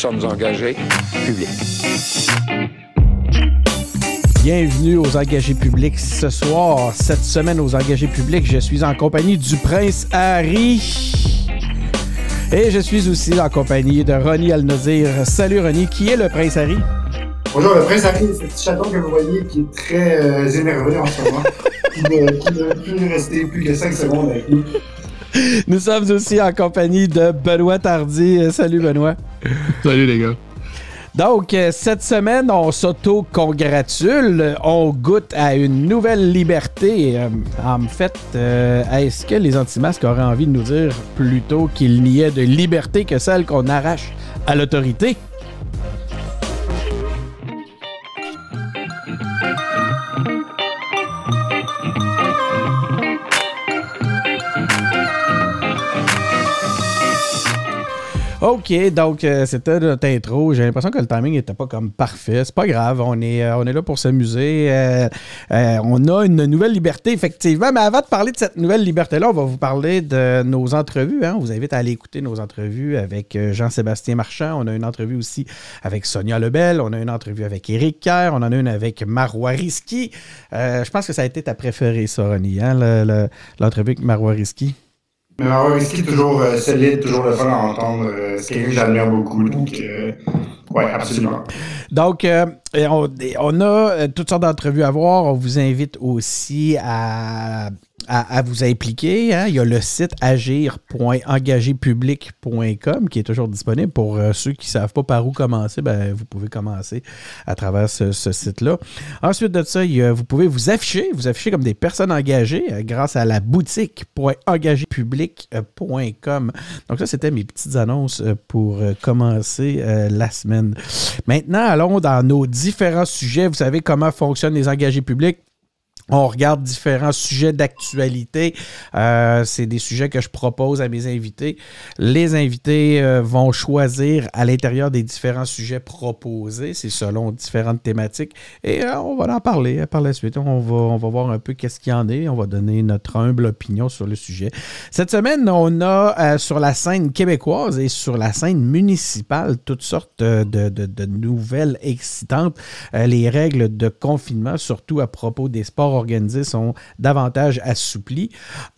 sommes engagés publics. Bienvenue aux Engagés publics. Ce soir, cette semaine aux Engagés publics, je suis en compagnie du Prince Harry. Et je suis aussi en compagnie de Ronnie Al-Nazir. Salut Ronnie, qui est le Prince Harry? Bonjour, le Prince Harry, c'est ce petit chaton que vous voyez qui est très énervé en ce moment, qui ne veut plus rester plus que 5 secondes avec nous. Nous sommes aussi en compagnie de Benoît Tardy. Salut Benoît. Salut les gars. Donc, cette semaine, on s'auto-congratule, on goûte à une nouvelle liberté. En fait, est-ce que les anti-masques auraient envie de nous dire plutôt qu'il n'y ait de liberté que celle qu'on arrache à l'autorité? OK, donc c'était notre intro. J'ai l'impression que le timing n'était pas comme parfait. C'est pas grave, on est là pour s'amuser. On a une nouvelle liberté, effectivement. Mais avant de parler de cette nouvelle liberté-là, on va vous parler de nos entrevues. On vous invite à aller écouter nos entrevues avec Jean-Sébastien Marchand. On a une entrevue aussi avec Sonia Lebel. On a une entrevue avec Éric Kerr. On en a une avec Marois Risky. Je pense que ça a été ta préférée, ça, Ronnie, l'entrevue avec Marois Risky. Mais Marois Risky, toujours solide, toujours le fun à entendre. C'est quelqu'un que j'admire beaucoup, donc ouais, absolument. Donc, on a toutes sortes d'entrevues à voir. On vous invite aussi à vous impliquer. Il y a le site agir.engagépublic.com qui est toujours disponible pour ceux qui ne savent pas par où commencer. Vous pouvez commencer à travers ce site-là. Ensuite de ça, vous pouvez vous afficher comme des personnes engagées grâce à la boutique.engagépublic.com. Donc ça, c'était mes petites annonces pour commencer la semaine. Maintenant, allons dans nos différents sujets. Vous savez comment fonctionnent les engagés publics. On regarde différents sujets d'actualité. C'est des sujets que je propose à mes invités. Les invités vont choisir à l'intérieur des différents sujets proposés. C'est selon différentes thématiques. Et on va en parler par la suite. On va voir un peu qu'est-ce qu'il y en est. On va donner notre humble opinion sur le sujet. Cette semaine, on a sur la scène québécoise et sur la scène municipale toutes sortes de nouvelles excitantes. Les règles de confinement, surtout à propos des sports organisés, sont davantage assouplies.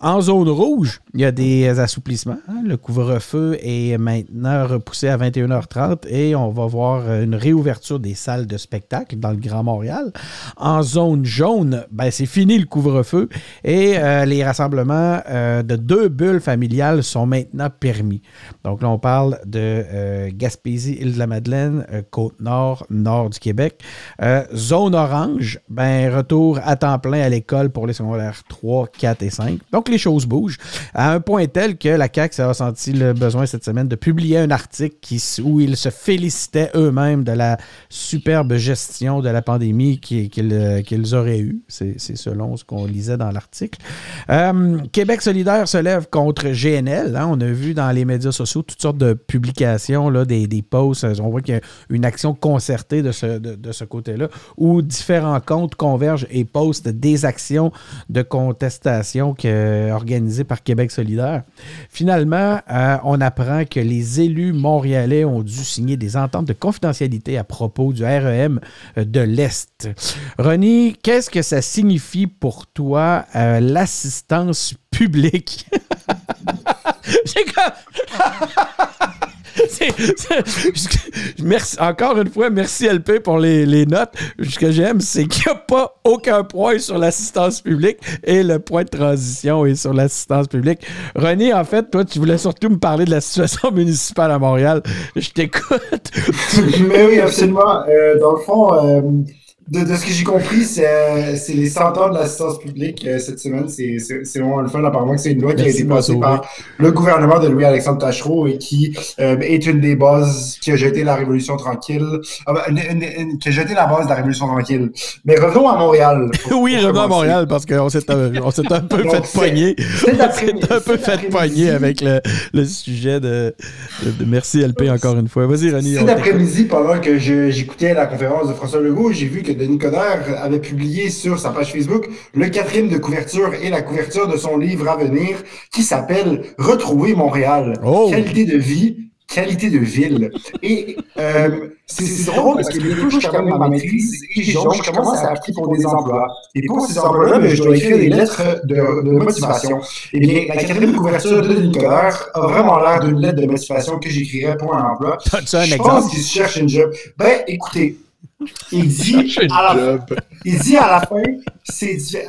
En zone rouge, il y a des assouplissements. Le couvre-feu est maintenant repoussé à 21h30 et on va voir une réouverture des salles de spectacle dans le Grand Montréal. En zone jaune, c'est fini le couvre-feu et les rassemblements de 2 bulles familiales sont maintenant permis. Donc là, on parle de Gaspésie, Île-de-la-Madeleine, Côte-Nord, nord du Québec. Zone orange, retour à temps plein à l'école pour les secondaires 3, 4 et 5. Donc, les choses bougent à un point tel que la CAQ a senti le besoin cette semaine de publier un article où ils se félicitaient eux-mêmes de la superbe gestion de la pandémie qu'ils auraient eue. C'est selon ce qu'on lisait dans l'article. Québec solidaire se lève contre GNL. On a vu dans les médias sociaux toutes sortes de publications, là, des posts. On voit qu'il y a une action concertée de ce côté-là où différents comptes convergent et postent des actions de contestation organisées par Québec solidaire. Finalement, on apprend que les élus montréalais ont dû signer des ententes de confidentialité à propos du REM de l'Est. Ronnie, qu'est-ce que ça signifie pour toi, l'assistance publique? J'ai comme... Merci, encore une fois, merci LP pour les notes. Ce que j'aime, c'est qu'il n'y a pas aucun point sur l'assistance publique et le point de transition est sur l'assistance publique. René, en fait, toi, tu voulais surtout me parler de la situation municipale à Montréal. Je t'écoute. Mais oui, absolument. Dans le fond... De ce que j'ai compris, c'est les 100 ans de l'assistance publique cette semaine. C'est vraiment le fun. Apparemment que c'est une loi qui a été passée par le gouvernement de Louis-Alexandre Tachereau et qui est une des bases qui a jeté la Révolution tranquille. Qui a jeté la base de la Révolution tranquille. Mais revenons à Montréal. Oui, revenons à Montréal parce qu'on s'est un peu fait pogner. On s'est un peu fait pogner avec le sujet de merci LP encore une fois. Vas-y, René. Cet après-midi, pendant que j'écoutais la conférence de François Legault, j'ai vu que Denis Coderre avait publié sur sa page Facebook le 4e de couverture et la couverture de son livre à venir qui s'appelle « Retrouver Montréal. Qualité de vie qualité de ville. Et c'est drôle parce que bientôt, je termine ma maîtrise et donc, je commence à appliquer pour des emplois. Et pour ces emplois-là, je dois écrire des lettres de motivation. Eh bien, la quatrième couverture de Denis Coderre a vraiment l'air d'une lettre de motivation que j'écrirais pour un emploi. As-tu un je exemple? pense qu'il se cherche une job. Ben, écoutez, il dit à la fin,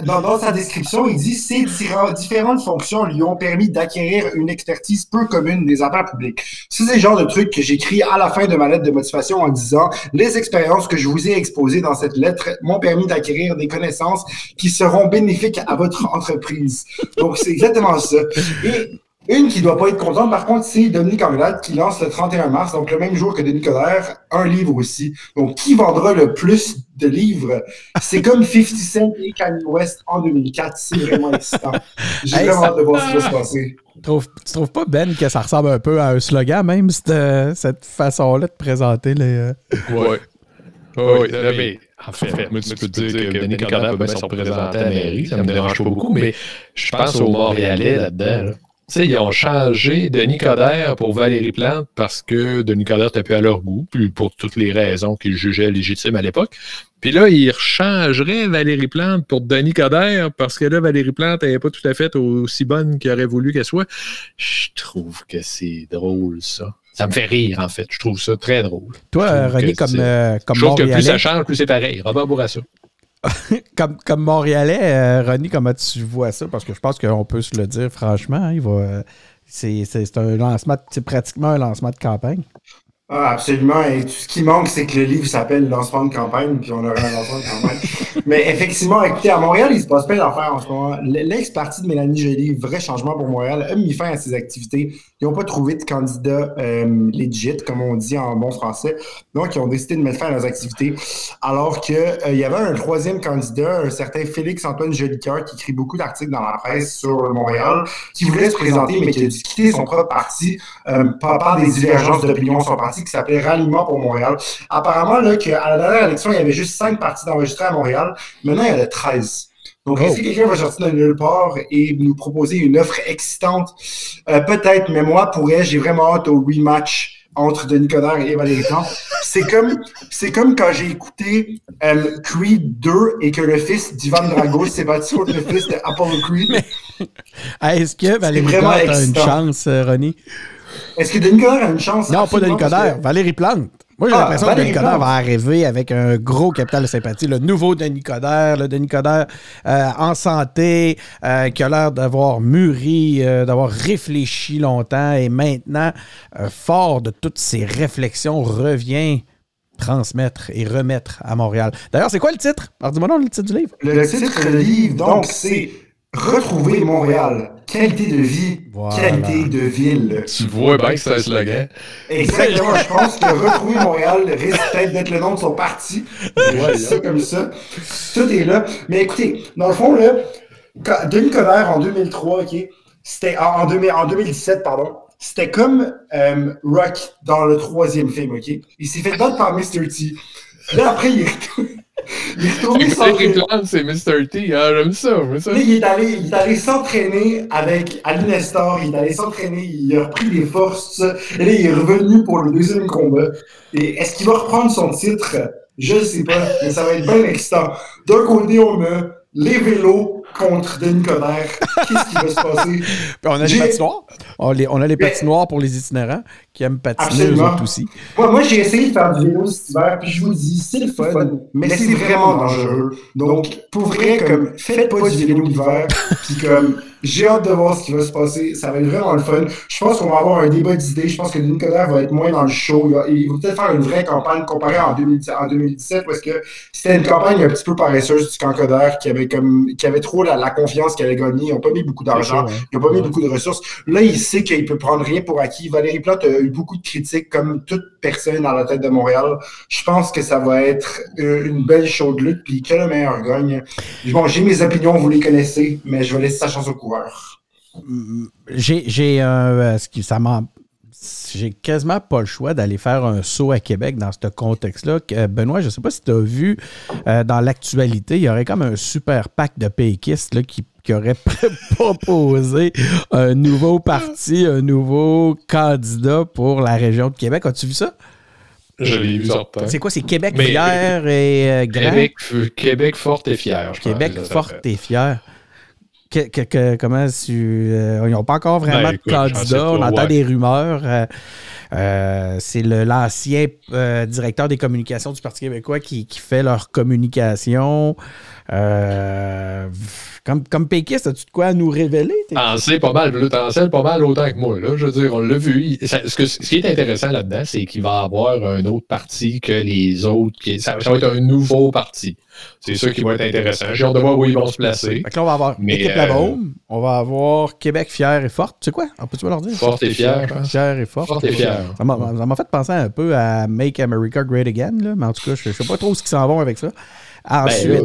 dans sa description, il dit ces différentes fonctions lui ont permis d'acquérir une expertise peu commune des affaires publiques. C'est le genre de truc que j'écris à la fin de ma lettre de motivation en disant les expériences que je vous ai exposées dans cette lettre m'ont permis d'acquérir des connaissances qui seront bénéfiques à votre entreprise. Donc, c'est exactement ça. Et une qui ne doit pas être contente, par contre, c'est Dominique Anglade qui lance le 31 mars, donc le même jour que Denis Coderre, un livre aussi. Donc, qui vendra le plus de livres? C'est comme 50 Cent et Kanye West en 2004. C'est vraiment excitant. J'ai vraiment hâte de voir ce qui va se passer. Tu trouves pas, Ben, que ça ressemble un peu à un slogan, même, cette façon-là de présenter les... Oui. Oui, mais en fait, moi, tu peux te dire que Denis Coderre peut bien se représenter à la mairie, ça me dérange pas beaucoup, mais je pense aux Montréalais là-dedans, là. Tu sais, ils ont changé Denis Coderre pour Valérie Plante parce que Denis Coderre n'était plus à leur goût, puis pour toutes les raisons qu'ils jugeaient légitimes à l'époque. Puis là, ils rechangeraient Valérie Plante pour Denis Coderre parce que là, Valérie Plante n'était pas tout à fait aussi bonne qu'il aurait voulu qu'elle soit. Je trouve que c'est drôle, ça. Ça me fait rire, en fait. Je trouve ça très drôle. Toi, René, comme je trouve que plus ça change, plus c'est pareil. Robert Bourassa. comme Montréalais, René, comment tu vois ça? Parce que je pense qu'on peut se le dire franchement. C'est un lancement, c'est pratiquement un lancement de campagne. Ah, absolument. Et tout ce qui manque, c'est que le livre s'appelle Lancement de campagne, puis on aura un lancement de campagne. Mais effectivement, écoutez, à Montréal, il se passe plein d'affaires en ce moment. L'ex-parti de Mélanie Joly, vrai changement pour Montréal, a mis fin à ses activités. Ils n'ont pas trouvé de candidat legit, comme on dit en bon français. Donc, ils ont décidé de mettre fin à leurs activités. Alors que il y avait un troisième candidat, un certain Félix-Antoine Jolicoeur, qui écrit beaucoup d'articles dans la presse sur Montréal, qui voulait se présenter, mais qui a dû quitter son propre parti par des divergences d'opinion. Son parti qui s'appelait Ralliement pour Montréal. Apparemment, là, qu'à la dernière élection, il y avait juste 5 partis d'enregistrés à Montréal. Maintenant, il y en a 13. Donc, est-ce que quelqu'un va sortir de nulle part et nous proposer une offre excitante? Peut-être, mais moi, j'ai vraiment hâte au rematch entre Denis Coderre et Valérie Plante. C'est comme quand j'ai écouté Creed 2 et que le fils d'Ivan Drago s'est battu contre le fils d'Apollo Creed. Est-ce que Valérie Plante a une chance, René? Est-ce que Denis Coderre a une chance? Non, pas Denis Coderre, Valérie Plante. Moi, j'ai l'impression que Denis Coderre va arriver avec un gros capital de sympathie. Le nouveau Denis Coderre, le Denis Coderre en santé, qui a l'air d'avoir mûri, d'avoir réfléchi longtemps et maintenant, fort de toutes ses réflexions, revient transmettre et remettre à Montréal. D'ailleurs, c'est quoi le titre? Alors, dis-moi donc le titre du livre. Le titre du livre, donc, c'est Retrouver Montréal. Qualité de vie, voilà. Qualité de ville. Tu vois bien que c'est un slogan. Exactement, je pense que Retrouver Montréal risque peut-être d'être le nom de son parti. Ouais, ça comme ça. Tout est là. Mais écoutez, dans le fond, là, Denis Coderre en 2003, OK, c'était en 2017, pardon. C'était comme Rock dans le 3e film, OK? Il s'est fait battre par Mr. T. Là, après, il est retourné s'entraîner. C'est Mr. T, hein, j'aime ça. Là, il est allé s'entraîner avec Ali Nestor, il est allé s'entraîner, il a repris des forces, et là, il est revenu pour le 2e combat. Et est-ce qu'il va reprendre son titre? Je ne sais pas, mais ça va être bien excitant. D'un côté, on a les vélos contre Denis Coderre. Qu'est-ce qui va se passer? Puis on a les patinoires. On a les patinoires pour les itinérants qui aiment patiner eux autres aussi. Moi, j'ai essayé de faire du vélo cet hiver, puis je vous dis, c'est le fun, mais c'est vraiment dangereux. Donc, pour vrai, comme, faites pas du vélo l'hiver, puis comme, j'ai hâte de voir ce qui va se passer. Ça va être vraiment le fun. Je pense qu'on va avoir un débat d'idées. Je pense que Denis Coderre va être moins dans le show. Il va peut-être faire une vraie campagne comparée en 2017 parce que c'était une campagne un petit peu paresseuse du camp Coderre qui avait trop la confiance qu'elle allait gagner. Ils n'ont pas mis beaucoup d'argent. Ils n'ont pas mis beaucoup de ressources. Là, il sait qu'il peut prendre rien pour acquis. Valérie Plante a eu beaucoup de critiques comme toute personne à la tête de Montréal. Je pense que ça va être une belle show de lutte puis que le meilleur gagne. Bon, j'ai mes opinions, vous les connaissez, mais je vais laisser sa chance au coureur. J'ai quasiment pas le choix d'aller faire un saut à Québec dans ce contexte-là. Benoît, je ne sais pas si tu as vu dans l'actualité, il y aurait comme un super PAC de péquistes là, qui qui aurait proposé un nouveau parti, un nouveau candidat pour la région de Québec. As-tu vu ça? Je l'ai vu certain. C'est quoi? C'est Québec fier et grand? Québec forte et fière, je Québec pense, forte et fier. Comment ils n'ont pas encore vraiment de candidat. On entend des rumeurs. C'est l'ancien directeur des communications du Parti québécois qui fait leur communication. Comme péquiste, as-tu de quoi à nous révéler? T'en sais pas mal autant que moi. Là. Je veux dire, on l'a vu. Ce qui est intéressant là-dedans, c'est qu'il va y avoir un autre parti que les autres. Ça va être un nouveau parti. C'est ça qui va être intéressant. J'ai hâte de voir où ils vont se placer. Fait que là, on va avoir Équipe La Baume, on va avoir Québec fier et forte. Tu sais quoi? Peux-tu me leur dire? Forte et fière, je pense. Fier et forte. Forte et fière. Ça m'a fait penser un peu à Make America Great Again, là, mais en tout cas, je ne sais pas trop ce qu'ils s'en vont avec ça. Ensuite,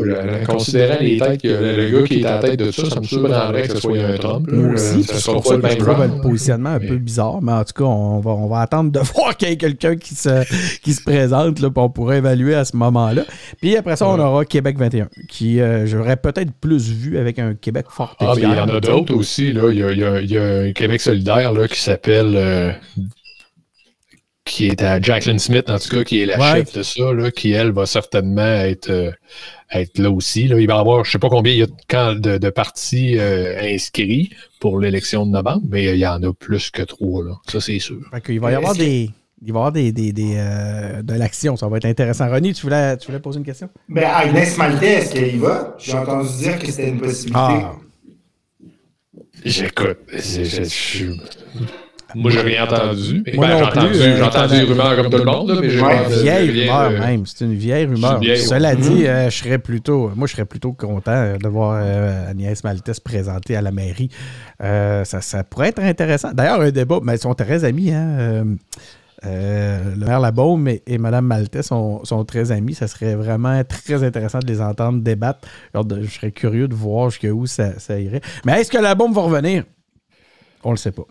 considérant les têtes que le gars qui est à la tête de ça me surprendrait que ce soit un Trump. Moi aussi, ça sera pas le même genre. Le positionnement un peu bizarre, mais en tout cas, on va attendre de voir qu'il y ait quelqu'un qui se présente, là, puis on pourra évaluer à ce moment-là. Puis après ça, on aura Québec 21, qui j'aurais peut-être plus vu avec un Québec fort et fier. Il y en a d'autres aussi. Là. Il y a un Québec solidaire là, qui s'appelle... qui est à Jacqueline Smith, en tout cas, qui est la chef de ça, là, qui, elle, va certainement être là aussi. Là. Il va y avoir, je ne sais pas combien il y a de partis inscrits pour l'élection de novembre, mais il y en a plus que 3. Là. Ça, c'est sûr. Il va y avoir de l'action. Ça va être intéressant. René, tu voulais poser une question? Ben, Agnès Maltais, est-ce qu'elle y va? J'ai entendu dire que c'était une possibilité. J'écoute. Moi, j'ai rien entendu. Moi non plus. J'ai entendu des rumeurs comme tout le monde, là, mais j'ai une vieille rumeur même. C'est une vieille rumeur. Cela dit, moi, je serais plutôt content de voir Agnès Maltais se présenter à la mairie. Ça pourrait être intéressant. D'ailleurs, un débat, mais ils sont très amis, hein. Le maire Labaume et Mme Maltais sont très amis. Ça serait vraiment très intéressant de les entendre débattre. Je serais curieux de voir jusqu'où ça irait. Mais est-ce que Labaume va revenir? On le sait pas.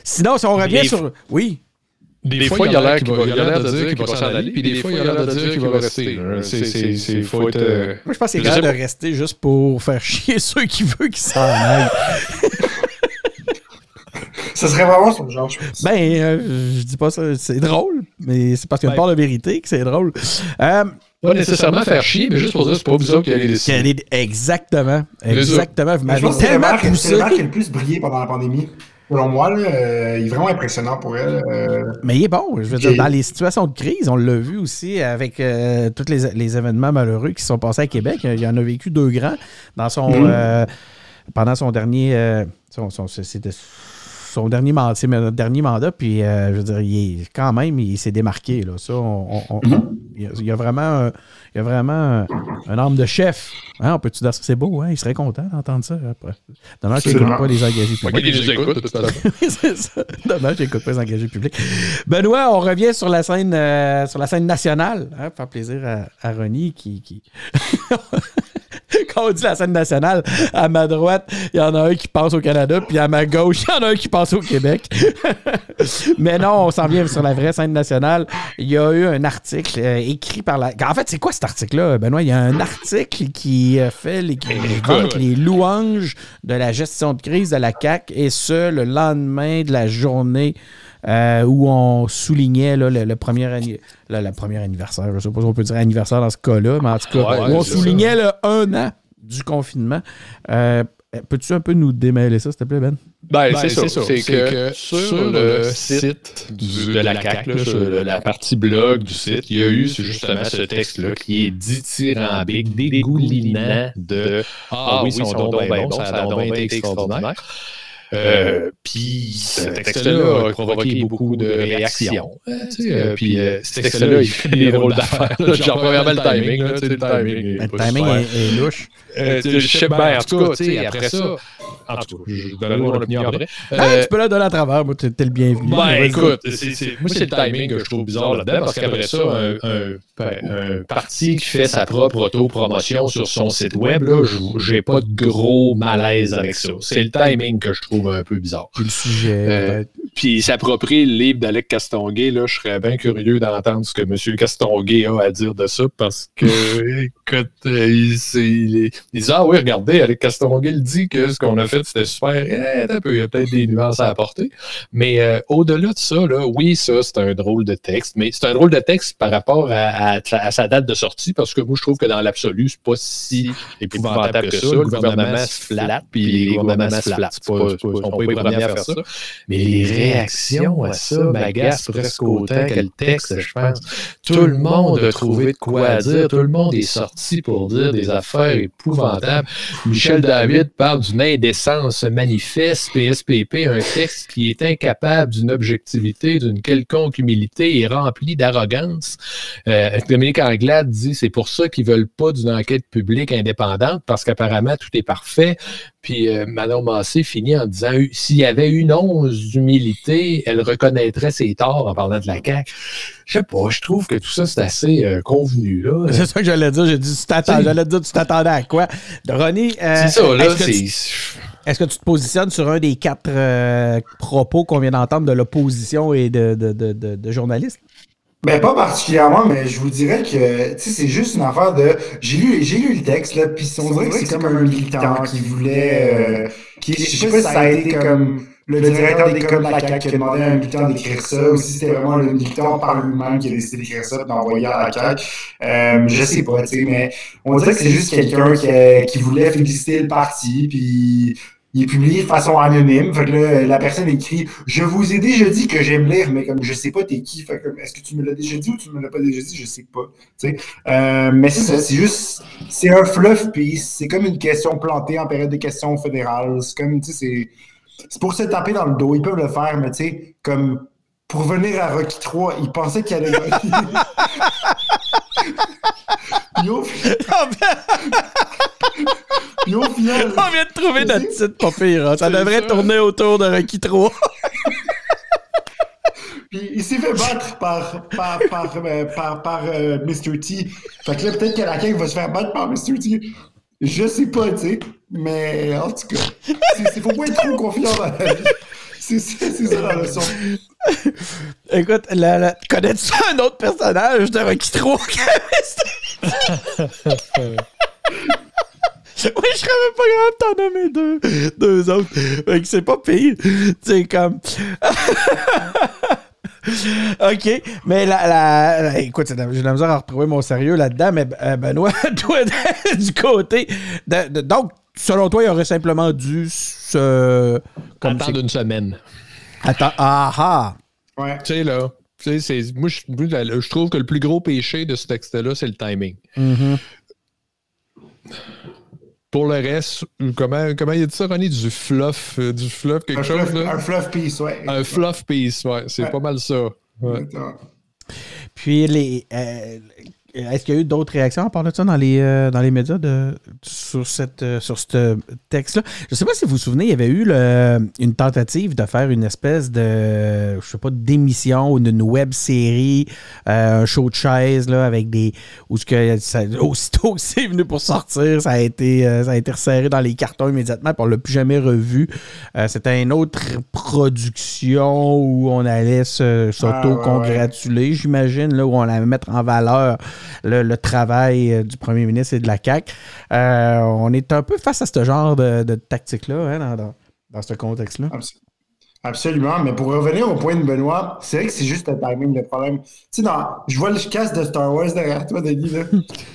Sinon, si on revient sur... Oui. Des fois, il y a l'air de dire qu'il va s'en aller, puis des fois, il y a l'air de dire qu'il va rester. Faut être... Moi, je pense qu'il est capable de rester juste pour faire chier ceux qui veulent qu'ils s'en aillent. Ça serait vraiment son genre, je pense. Je dis pas ça, c'est drôle, mais c'est parce qu'il y a une part de vérité que c'est drôle. Pas nécessairement faire chier, mais juste pour dire que c'est pas vous autres qui allez décider. Exactement. Vous m'avez tellement poussé. C'est le maire qui a le plus brillé pendant la pandémie. Selon moi, là, il est vraiment impressionnant pour elle. Mais il est bon. Je veux dire, dans les situations de crise, on l'a vu aussi avec tous les événements malheureux qui se sont passés à Québec. Il en a vécu 2 grands dans pendant son dernier... son dernier mandat, c'est notre dernier mandat, puis je veux dire, il s'est démarqué. Là. Ça, il y a vraiment un âme de chef. Hein, on peut-tu dire ça? C'est beau, hein? Il serait content d'entendre ça. Dommage qu'il n'écoute pas les engagés publics. Il les écoute, de toute façon. C'est ça. Dommage qu'il n'écoute pas les engagés publics. Benoît, on revient sur la scène nationale. Hein, pour faire plaisir à Ronnie qui... Quand on dit la scène nationale, à ma droite, il y en a un qui pense au Canada, puis à ma gauche, il y en a un qui pense au Québec. Mais non, on s'en vient sur la vraie scène nationale. Il y a eu un article écrit par la... En fait, c'est quoi cet article-là, Benoît? Il y a un article qui fait les louanges de la gestion de crise de la CAQ, et ce, le lendemain de la journée où on soulignait là, le premier anniversaire. Je ne sais pas si on peut dire anniversaire dans ce cas-là, mais en tout cas, où on soulignait le 1 an du confinement. Peux-tu un peu nous démêler ça, s'il te plaît, Ben? C'est ça. C'est que sur le site de la CAQ, là, sur la partie blog du site, il y a eu justement ce texte-là qui est dithyrambique, dégoulinant de « Ah oui, ils sont donc bien bons, ça a donc été extraordinaire ». Puis ce texte-là a provoqué beaucoup de réactions. Puis ce texte-là, il fait des drôles d'affaires. Genre, premièrement, le timing. Le timing est louche. Je sais bien, en tout cas, après ça... En tout cas, je donne mon opinion après. Tu peux la donner à travers, moi, t'es le bienvenu. Écoute, moi, c'est le timing que je trouve bizarre là-dedans, parce qu'après ça, un parti qui fait sa propre auto-promotion sur son site web, là, j'ai pas de gros malaise avec ça. C'est le timing que je trouve un peu bizarre. Puis le sujet, peut-être. puis il s'approprie le livre d'Alec Castonguay, là, je serais bien curieux d'entendre ce que M. Castonguay a à dire de ça, parce que, écoute, il dit, ah oui, regardez, Alec Castonguay le dit que ce qu'on a fait, c'était super, il y a peut-être des nuances à apporter, mais au-delà de ça, là, oui, ça, c'est un drôle de texte, mais c'est un drôle de texte par rapport à sa date de sortie, parce que moi, je trouve que dans l'absolu, c'est pas si épouvantable que ça. Le gouvernement se flatte, puis les gouvernements se flattent. On peut les premiers à faire ça. Mais les réactions à ça m'agacent presque autant que le texte, je pense. Tout le monde a trouvé de quoi dire. Tout le monde est sorti pour dire des affaires épouvantables. Michel David parle d'une indécence manifeste, PSPP, un texte qui est incapable d'une objectivité, d'une quelconque humilité et rempli d'arrogance. Dominique Anglade dit c'est pour ça qu'ils veulent pas d'une enquête publique indépendante, parce qu'apparemment tout est parfait. Puis Manon Massé finit en disant s'il y avait une once d'humilité, elle reconnaîtrait ses torts en parlant de la CAQ. Je sais pas, je trouve que tout ça, c'est assez convenu, là. C'est ça que j'allais dire. J'ai dit, j'allais te dire, tu t'attendais à quoi? Ronnie, c'est ça, là, est-ce que tu te positionnes sur un des 4 propos qu'on vient d'entendre de l'opposition et de journalistes? Ben, pas particulièrement, mais je vous dirais que, tu sais, c'est juste une affaire de... J'ai lu le texte, là, pis on dirait que c'est comme un militant qui voulait... je sais pas si ça a été comme le directeur d'école de la CAQ qui a demandé à un militant d'écrire ça, ou si c'était vraiment le militant par lui-même qui a décidé d'écrire ça et d'envoyer à la CAQ. Je sais pas, tu sais, mais on dirait que c'est juste quelqu'un qui voulait féliciter le parti, puis... Il est publié de façon anonyme. Fait que là, la personne écrit « Je vous ai déjà dit que j'aime lire, mais comme je sais pas t'es qui. Fait que est-ce que tu me l'as déjà dit ou tu me l'as pas déjà dit? Je sais pas. » mais c'est ça, c'est juste... C'est un fluff piece. C'est comme une question plantée en période de questions fédérales. C'est comme, tu sais, c'est pour se taper dans le dos. Ils peuvent le faire, mais tu sais, comme... Pour venir à Rocky 3, ils pensaient qu'il allait gagner. Puis au final... On vient de trouver notre titre pas pire. Hein. Ça devrait tourner autour de Rocky 3. Puis il s'est fait battre par Mr. T. Fait que là, peut-être que la CAQ va se faire battre par Mr. T. Je sais pas, tu sais. Mais en tout cas, faut pas être trop confiant dans la vie. C'est ça la leçon. Écoute, connais-tu un autre personnage de Rocky 3? Oui, je serais même pas grave de t'en nommer deux autres. Fait que c'est pas pire. C'est comme... OK, mais écoute, j'ai de la misère à retrouver mon sérieux là-dedans, mais Benoît, toi, du côté... donc, selon toi, il aurait simplement dû attendre une semaine. Ouais. Tu sais, là... Moi, je trouve que le plus gros péché de ce texte-là, c'est le timing. Mm-hmm. Pour le reste, comment il a dit ça, Ronnie? Du fluff quelque chose, là? Un fluff piece, ouais. Un fluff piece, ouais. C'est pas mal ça. Ouais. Puis, est-ce qu'il y a eu d'autres réactions à part de ça dans les médias sur ce texte-là? Je ne sais pas si vous vous souvenez, il y avait eu une tentative de faire une espèce de, je sais pas, d'émission ou d'une web-série, un show de chaise, là, avec des... aussitôt que c'est venu pour sortir, ça a été resserré dans les cartons immédiatement, puis on ne l'a plus jamais revu. C'était une autre production où on allait s'auto-congratuler, j'imagine, là, où on allait mettre en valeur le travail du premier ministre et de la CAQ. On est un peu face à ce genre de tactique-là, hein, dans ce contexte-là. Absolument, mais pour revenir au point de Benoît, c'est vrai que c'est juste le timing, le problème. Tu sais, je vois le casse de Star Wars derrière toi, Denis, là.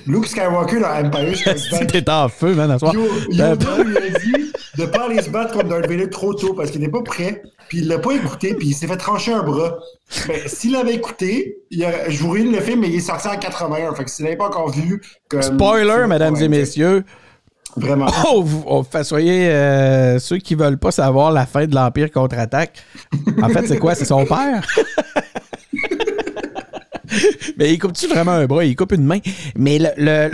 Luke Skywalker dans Empire Strikes Back. T'es en feu, man, à soir. Yoda lui a dit de pas aller se battre contre Darth Vader trop tôt parce qu'il n'est pas prêt, puis il l'a pas écouté, puis il s'est fait trancher un bras. Ben, s'il avait écouté, je vous ruine le film, mais il est sorti en 81, fait que s'il n'avait pas encore vu... Spoiler, mesdames et messieurs. Vraiment. Soyez ceux qui veulent pas savoir la fin de l'Empire contre-attaque. En fait, c'est quoi? C'est son père? Mais il coupe-tu vraiment un bras? Il coupe une main. Mais là,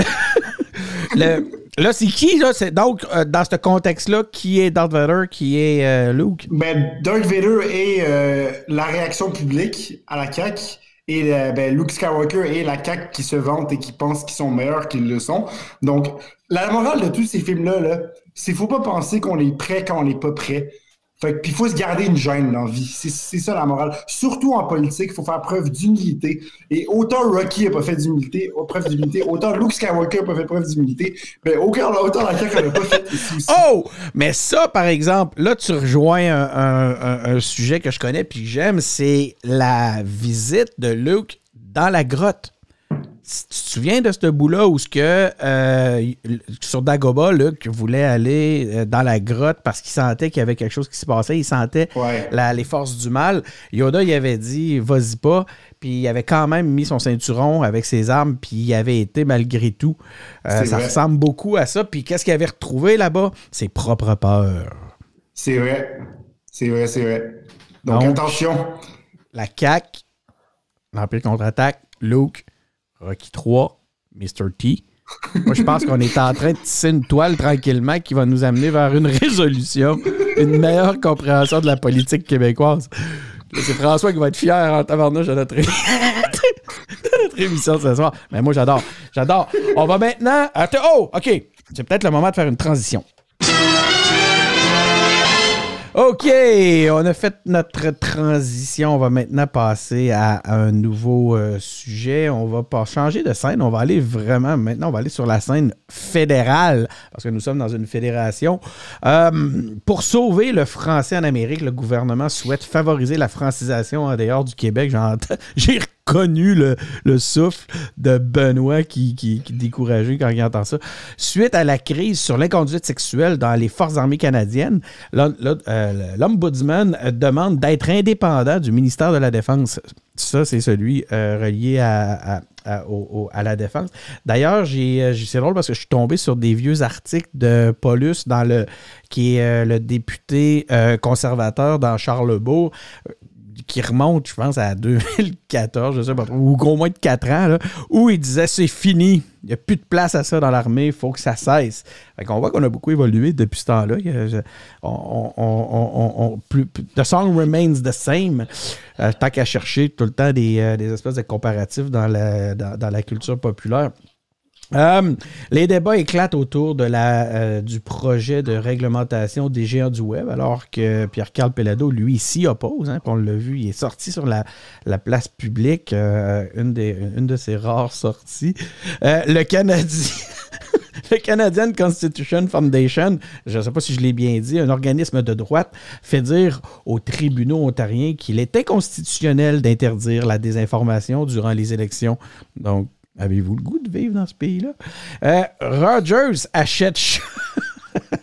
c'est qui? Là? C'est donc, dans ce contexte-là, qui est Darth Vader, qui est Luke? Ben, Darth Vader est la réaction publique à la CAQ. Et Luke Skywalker et la CAQ qui se vantent et qui pensent qu'ils sont meilleurs qu'ils le sont. Donc, la morale de tous ces films-là, c'est qu'il ne faut pas penser qu'on est prêt quand on n'est pas prêt. Fait que, puis il faut se garder une gêne dans la vie. C'est ça la morale. Surtout en politique, il faut faire preuve d'humilité. Et autant Rocky n'a pas fait preuve d'humilité, autant Luke Skywalker n'a pas fait preuve d'humilité, mais autant la CAQ n'a pas fait ici aussi. Oh! Mais ça, par exemple, là, tu rejoins un sujet que je connais puis que j'aime, c'est la visite de Luke dans la grotte. Tu te souviens de ce bout-là où sur Dagobah, Luke voulait aller dans la grotte parce qu'il sentait qu'il y avait quelque chose qui se passait. Il sentait les forces du mal. Yoda, il avait dit « vas-y pas », puis il avait quand même mis son ceinturon avec ses armes, puis il avait été malgré tout. Ça ressemble beaucoup à ça. Puis qu'est-ce qu'il avait retrouvé là-bas? Ses propres peurs. C'est vrai. Donc attention. La CAQ, l'Empire contre-attaque, Luke, Rocky 3, Mr. T. Moi, je pense qu'on est en train de tisser une toile tranquillement qui va nous amener vers une résolution, une meilleure compréhension de la politique québécoise. Là, c'est François qui va être fier en tabarnouche de notre émission ce soir. Mais moi, j'adore. On va maintenant... OK. C'est peut-être le moment de faire une transition. OK, on a fait notre transition. On va maintenant passer à un nouveau sujet. On va pas changer de scène. On va aller sur la scène fédérale, parce que nous sommes dans une fédération. Pour sauver le français en Amérique, le gouvernement souhaite favoriser la francisation en dehors du Québec. J'ai reconnu le souffle de Benoît qui est découragé quand il entend ça. Suite à la crise sur l'inconduite sexuelle dans les Forces armées canadiennes, l'Ombudsman demande d'être indépendant du ministère de la Défense. Ça, c'est celui relié à la Défense. D'ailleurs, c'est drôle parce que je suis tombé sur des vieux articles de Paulus, qui est le député conservateur dans Charlesbourg, qui remonte, je pense, à 2014, je sais pas trop, ou au moins de 4 ans, là, où il disait « c'est fini, il n'y a plus de place à ça dans l'armée, il faut que ça cesse ». Fait qu'on voit qu'on a beaucoup évolué depuis ce temps-là. The song remains the same. Tant qu'à chercher tout le temps des espèces de comparatifs dans la culture populaire. Les débats éclatent autour du projet de réglementation des géants du web, alors que Pierre-Carl Péladeau, lui, s'y oppose. Hein, on l'a vu, il est sorti sur la place publique, une de ses rares sorties. Le Canadian Constitution Foundation, je ne sais pas si je l'ai bien dit, un organisme de droite, fait dire aux tribunaux ontariens qu'il est inconstitutionnel d'interdire la désinformation durant les élections. Donc, avez-vous le goût de vivre dans ce pays-là? Rogers achète... Je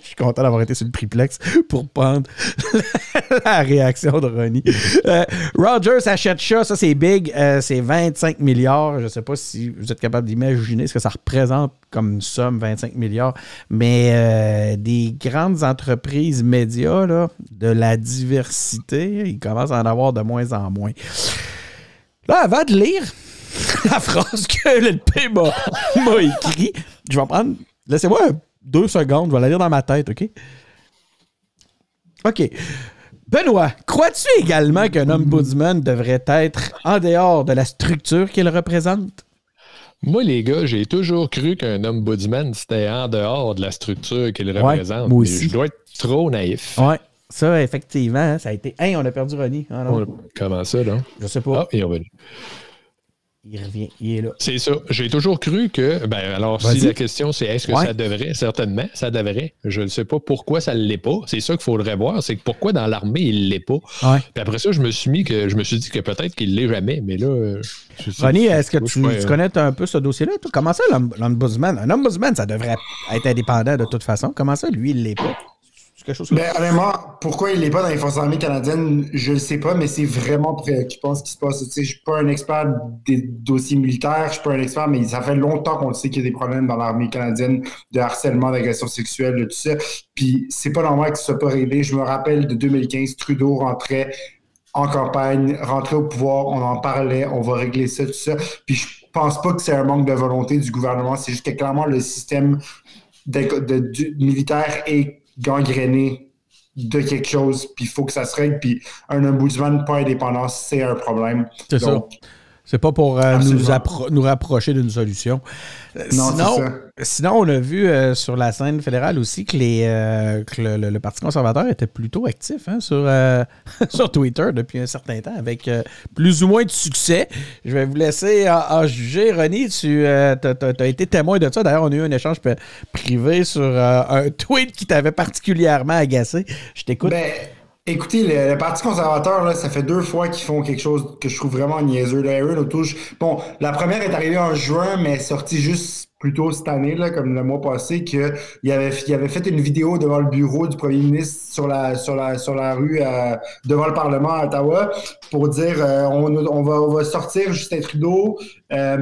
suis content d'avoir été sur le triplex pour prendre la réaction de Ronnie. Rogers achète Shaw, ça c'est big, c'est 25 milliards. Je ne sais pas si vous êtes capable d'imaginer ce que ça représente comme somme, 25 milliards. Mais des grandes entreprises médias, là, de la diversité, ils commencent à en avoir de moins en moins. Là, avant de lire la phrase que l'LP m'a écrit, je vais prendre... Laissez-moi 2 secondes, je vais la lire dans ma tête, OK? OK. Benoît, crois-tu également qu'un ombudsman devrait être en dehors de la structure qu'il représente? Moi, les gars, j'ai toujours cru qu'un ombudsman, c'était en dehors de la structure qu'il représente. Moi aussi. Je dois être trop naïf. Ouais, ça, effectivement, ça a été... Hey, on a perdu Ronnie. Ah, non. Comment ça, là? Je sais pas. Ah, il est revenu. Il revient, il est là. C'est ça. J'ai toujours cru que... alors, si la question, c'est est-ce que ça devrait? Certainement, ça devrait. Je ne sais pas pourquoi ça ne l'est pas. C'est ça qu'il faudrait voir. C'est que pourquoi dans l'armée, il ne l'est pas. Ouais. Puis après ça, je me suis dit que peut-être qu'il ne l'est jamais. Mais là... Ronnie, est-ce que tu connais un peu ce dossier-là? Comment ça, l'ombudsman? Un ombudsman, ça devrait être indépendant de toute façon. Comment ça, lui, il ne l'est pas? Honnêtement, pourquoi il n'est pas dans les Forces armées canadiennes, je ne sais pas, mais c'est vraiment préoccupant ce qui se passe. Tu sais, je ne suis pas un expert des dossiers militaires, je ne suis pas un expert, mais ça fait longtemps qu'on sait qu'il y a des problèmes dans l'armée canadienne de harcèlement, d'agression sexuelle, de tout ça. Puis c'est pas normal que ce soit pas réglé. Je me rappelle de 2015, Trudeau rentrait en campagne, rentrait au pouvoir, on en parlait, on va régler ça, tout ça. Puis je pense pas que c'est un manque de volonté du gouvernement, c'est juste que clairement le système militaire est gangréné de quelque chose, puis il faut que ça se règle, puis un ombudsman pas indépendant, c'est un problème. C'est donc, ça. C'est pas pour nous rapprocher d'une solution. Sinon, on a vu sur la scène fédérale aussi que le Parti conservateur était plutôt actif sur Twitter depuis un certain temps, avec plus ou moins de succès. Je vais vous laisser en juger. Ronnie, tu as été témoin de ça. D'ailleurs, on a eu un échange privé sur un tweet qui t'avait particulièrement agacé. Je t'écoute. Écoutez, le Parti conservateur, là, ça fait 2 fois qu'ils font quelque chose que je trouve vraiment niaiseux. Là, Erin O'Toole, bon, la première est arrivée en juin, mais sortie juste plus tôt cette année, là, comme le mois passé, qu'il avait fait une vidéo devant le bureau du premier ministre sur la rue devant le Parlement à Ottawa pour dire on va sortir Justin Trudeau,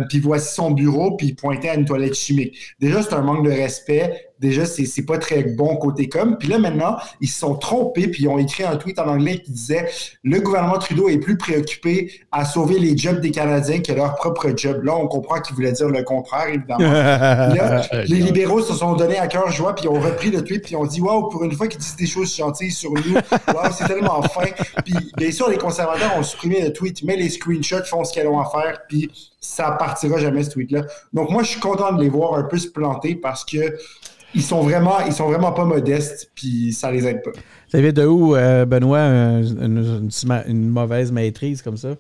puis voici son bureau, puis il pointait à une toilette chimique. Déjà, c'est un manque de respect. Déjà, c'est pas très bon côté com. Puis là, maintenant, ils se sont trompés, puis ils ont écrit un tweet en anglais qui disait « Le gouvernement Trudeau est plus préoccupé à sauver les jobs des Canadiens que leur propre job. » Là, on comprend qu'il voulait dire le contraire, évidemment. Là, les libéraux se sont donnés à cœur joie, puis ils ont repris le tweet, puis ils ont dit « Wow, pour une fois qu'ils disent des choses gentilles sur nous, wow, c'est tellement fin. » Puis bien sûr, les conservateurs ont supprimé le tweet, mais les screenshots font ce qu'elles ont à faire, puis ça partira jamais, ce tweet-là. Donc moi, je suis content de les voir un peu se planter parce que ils sont vraiment pas modestes, puis ça les aide pas. Ça vient de où, Benoît, une mauvaise maîtrise comme ça?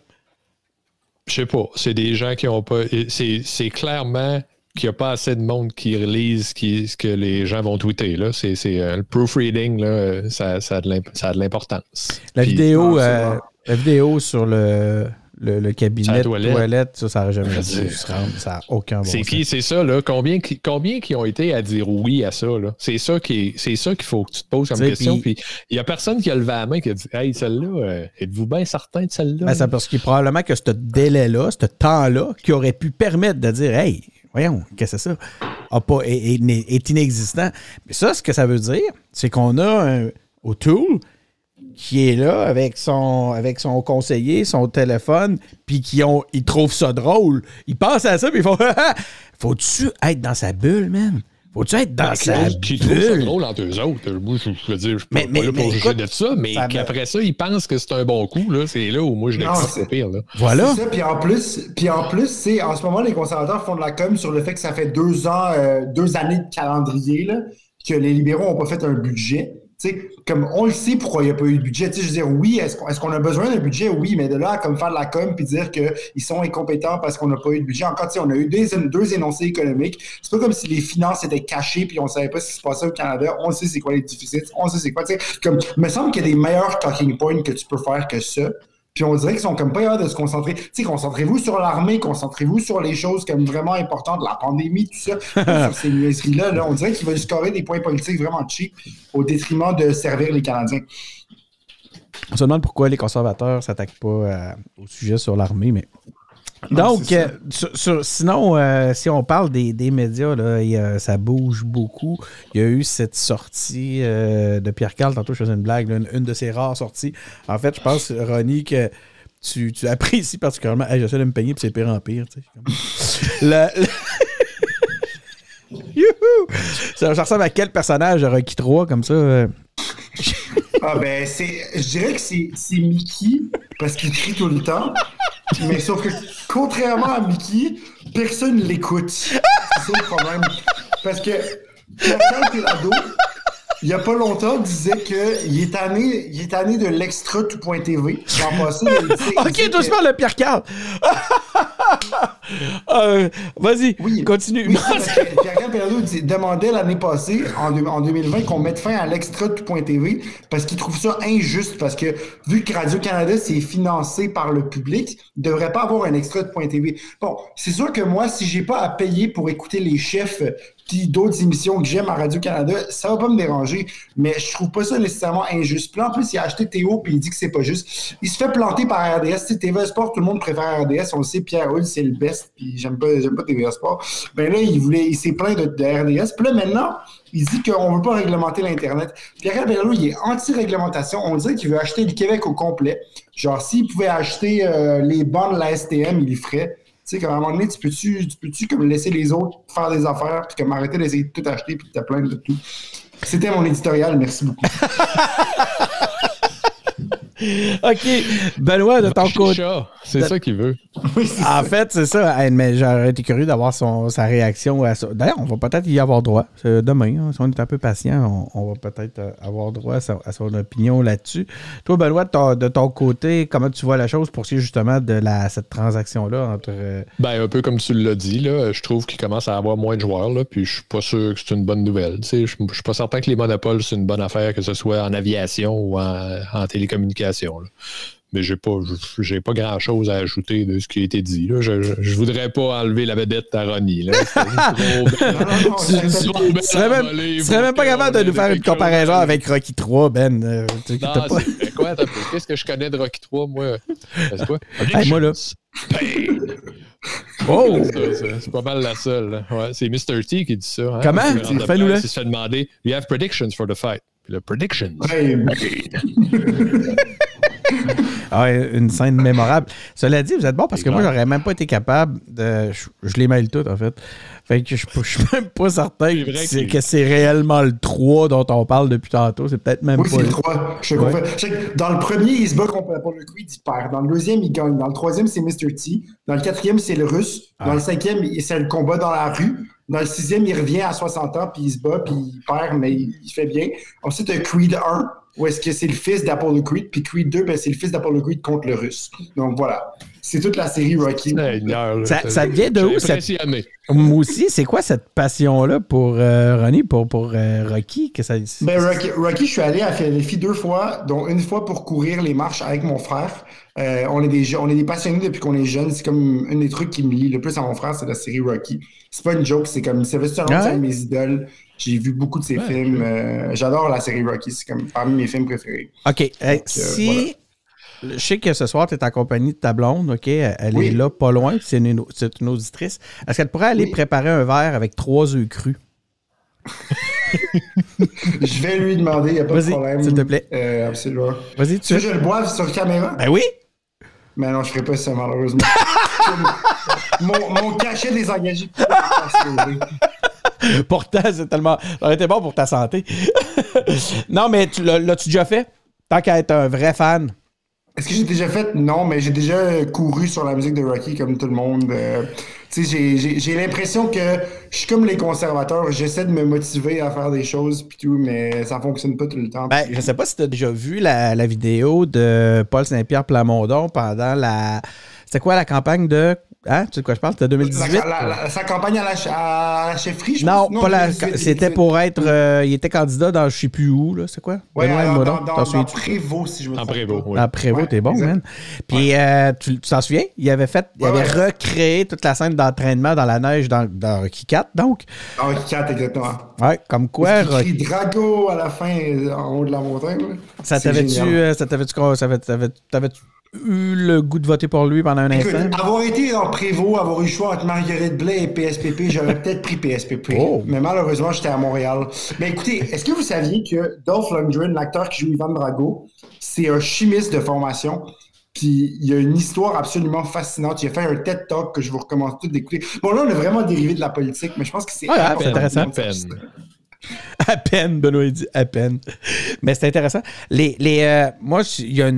Je sais pas. C'est des gens qui ont pas... C'est clairement qu'il n'y a pas assez de monde qui relise ce que les gens vont tweeter. Là. C'est le proofreading, là, ça a de l'importance. La vidéo sur le cabinet de toilette, ça n'aurait jamais dû se rendre. Ça n'a aucun bon sens. C'est ça, là? Combien qui ont été à dire oui à ça, là? C'est ça qu'il faut que tu te poses comme question. Puis il n'y a personne qui a levé la main qui a dit « Hey, celle-là, êtes-vous bien certain de celle-là? » Ben, c'est parce qu'il probablement que ce délai-là, ce temps-là, qui aurait pu permettre de dire « Hey, voyons, qu'est-ce que c'est ça? » est inexistant. Mais ça, ce que ça veut dire, c'est qu'on a un O'Toole qui est là avec son conseiller, son téléphone, puis ils trouvent ça drôle. Ils pensent à ça, puis ils font « Faut-tu être dans sa bulle, man? Faut-tu être dans sa bulle? » Qui trouvent ça drôle entre eux autres. Moi, je veux dire, je suis pas là pour juger de ça, mais qu'après ça, ils pensent que c'est un bon coup. Là. C'est là où moi, je l'excite c'est pire. Là. Voilà. C'est ça, puis en plus, en ce moment, les conservateurs font de la com sur le fait que ça fait 2 années de calendrier là, que les libéraux n'ont pas fait un budget. T'sais, comme on le sait pourquoi il n'y a pas eu de budget. Je veux dire, oui, est-ce qu'on a besoin d'un budget? Oui, mais de là à comme faire de la com puis dire qu'ils sont incompétents parce qu'on n'a pas eu de budget. Encore, on a eu deux énoncés économiques. C'est pas comme si les finances étaient cachées puis on savait pas ce qui se passait au Canada. On sait c'est quoi les déficits, on sait c'est quoi. Comme, il me semble qu'il y a des meilleurs talking points que tu peux faire que ça. Puis on dirait qu'ils sont comme pas capables de se concentrer. Tu sais, concentrez-vous sur l'armée, concentrez-vous sur les choses comme vraiment importantes, la pandémie, tout ça. Sur ces niaiseries-là, là, on dirait qu'ils veulent scorer des points politiques vraiment cheap au détriment de servir les Canadiens. On se demande pourquoi les conservateurs ne s'attaquent pas au sujet sur l'armée, mais... Donc, sinon, si on parle des médias, là, ça bouge beaucoup. Il y a eu cette sortie de Pierre Karl, tantôt je faisais une blague, là, une de ses rares sorties. En fait, je pense, Ronnie, que tu apprécies particulièrement. Hey, j'essaie de me peigner, puis c'est pire en pire. Youhou! Ça ressemble à quel personnage de Rocky 3 comme ça? Je dirais que c'est Mickey, parce qu'il crie tout le temps. Mais sauf que, contrairement à Mickey, personne ne l'écoute. C'est ça le problème. Parce que Pierre Pelado, il n'y a pas longtemps, disait qu'il est tanné de l'extra tout.tv. L'an passé, OK, doucement, le Pierre Karl. Vas-y, continue. Oui, Pierre Pelado demandait l'année passée, en 2020, qu'on mette fin à l'extra tout.tv parce qu'il trouve ça injuste. Parce que, vu que Radio-Canada, c'est financé par le public, il ne devrait pas avoir un extra tout.tv. Bon, c'est sûr que moi, si j'ai pas à payer pour écouter les chefs puis d'autres émissions que j'aime à Radio-Canada, ça va pas me déranger, mais je trouve pas ça nécessairement injuste. Puis en plus, il a acheté Théo, puis il dit que c'est pas juste. Il se fait planter par RDS. Tu sais, TVA Sport, tout le monde préfère RDS. On le sait, Pierre Hull, c'est le best, puis j'aime pas TVA Sport. Ben là, il s'est plaint de RDS. Puis là, maintenant, il dit qu'on veut pas réglementer l'Internet. Pierre Bello, il est anti-réglementation. On dirait qu'il veut acheter le Québec au complet. Genre, s'il pouvait acheter les bans de la STM, il le ferait. Tu sais, qu'à un moment donné, tu peux-tu comme laisser les autres faire des affaires puis comme arrêter d'essayer de tout acheter puis de te plaindre de tout. C'était mon éditorial. Merci beaucoup. OK. Benoît, de ton côté. C'est ça qu'il veut. En fait, c'est ça. Hey, mais j'aurais été curieux d'avoir sa réaction à ça. D'ailleurs, on va peut-être y avoir droit. Demain, hein, si on est un peu patient, on va peut-être avoir droit à son opinion là-dessus. Toi, Benoît, de ton côté, comment tu vois la chose pour ce qui est justement de cette transaction-là entre... Ben, un peu comme tu l'as dit, là, je trouve qu'il commence à avoir moins de joueurs, là, puis je suis pas sûr que c'est une bonne nouvelle. Je suis pas certain que les monopoles, c'est une bonne affaire, que ce soit en aviation ou en télécommunication. Là. Mais j'ai pas grand-chose à ajouter de ce qui a été dit. Là. Je voudrais pas enlever la vedette à Ronnie. Là. Tu serais même pas capable de nous faire une comparaison avec Rocky 3, Ben. Quoi? Qu'est-ce que je connais de Rocky 3, moi? C'est quoi? Hey, moi, là. Oh! C'est pas mal la seule. Là. Ouais, c'est Mr. T qui dit ça. Hein? Comment? Fais-nous là. Il se fait demander, you have predictions for the fight. Puis le predictions. Une scène mémorable. Cela dit, vous êtes bon parce que moi, j'aurais même pas été capable de... Je les mêle toutes, en fait. Fait que je suis même pas certain que c'est réellement le 3 dont on parle depuis tantôt. C'est peut-être même pas... Oui, c'est le 3. Je te confirme. Dans le premier, il se bat pour le Creed, il perd. Dans le deuxième, il gagne. Dans le troisième, c'est Mr. T. Dans le quatrième, c'est le Russe. Dans le cinquième, c'est le combat dans la rue. Dans le sixième, il revient à 60 ans, puis il se bat, puis il perd, mais il fait bien. Ensuite, Creed 1, où est-ce que c'est le fils d'Apollo Creed, puis Creed 2, ben, c'est le fils d'Apollo Creed contre le Russe. Donc voilà, c'est toute la série Rocky. Ça vient de où? Moi aussi, c'est quoi cette passion-là pour Ronnie, pour Rocky? Rocky, je suis allé à Philadelphie 2 fois, dont une fois pour courir les marches avec mon frère. On est des passionnés depuis qu'on est jeunes. C'est comme un des trucs qui me lie le plus à mon frère, c'est la série Rocky. C'est pas une joke, c'est comme Sylvester Stallone, c'est un de mes idoles. J'ai vu beaucoup de ses films. J'adore la série Rocky. C'est comme parmi mes films préférés. OK. Donc, voilà. Je sais que ce soir, tu es en compagnie de ta blonde, OK? Elle est là, pas loin. C'est une auditrice. Est-ce qu'elle pourrait aller préparer un verre avec 3 œufs crus? Je vais lui demander, il n'y a pas de problème. S'il te plaît. Absolument. Vas-y, tu veux que je le boive sur caméra? Ben oui! Mais non, je ne ferai pas ça, malheureusement. mon cachet désengagé. Pourtant, c'est tellement... Ça aurait été bon pour ta santé. Non, mais l'as-tu déjà fait? Tant qu'à être un vrai fan. Est-ce que j'ai déjà fait? Non, mais j'ai déjà couru sur la musique de Rocky comme tout le monde. Tu sais, j'ai l'impression que je suis comme les conservateurs. J'essaie de me motiver à faire des choses pis tout, mais ça fonctionne pas tout le temps. Ben, je sais pas si tu as déjà vu la vidéo de Paul Saint-Pierre Plamondon pendant la... C'était quoi la campagne de... Hein? Tu sais de quoi je parle? C'était 2018? Sa campagne à la chefferie, je pense. Non, c'était pour être... il était candidat dans je sais plus où, là. C'est quoi? Ouais, dans Prévost, si je me trompe. En Prévost, t'es bon, man. Puis, tu t'en souviens? Il avait recréé toute la scène d'entraînement dans la neige dans Rocky 4, donc. Dans Rocky 4, exactement. Ouais, comme quoi... Il crie Drago à la fin, en haut de la montagne. Ça t'avait-tu eu le goût de voter pour lui pendant un instant? Avoir été dans Prévost, avoir eu le choix entre Marguerite Blais et PSPP, j'aurais peut-être pris PSPP. Oh. Mais malheureusement, j'étais à Montréal. Mais écoutez, est-ce que vous saviez que Dolph Lundgren, l'acteur qui joue Ivan Drago, c'est un chimiste de formation? Puis il y a une histoire absolument fascinante. Il a fait un TED Talk que je vous recommande tout d'écouter. Bon, là, on a vraiment dérivé de la politique, mais je pense que c'est intéressant. À peine, Benoît dit à peine. Mais c'est intéressant. Moi, il y a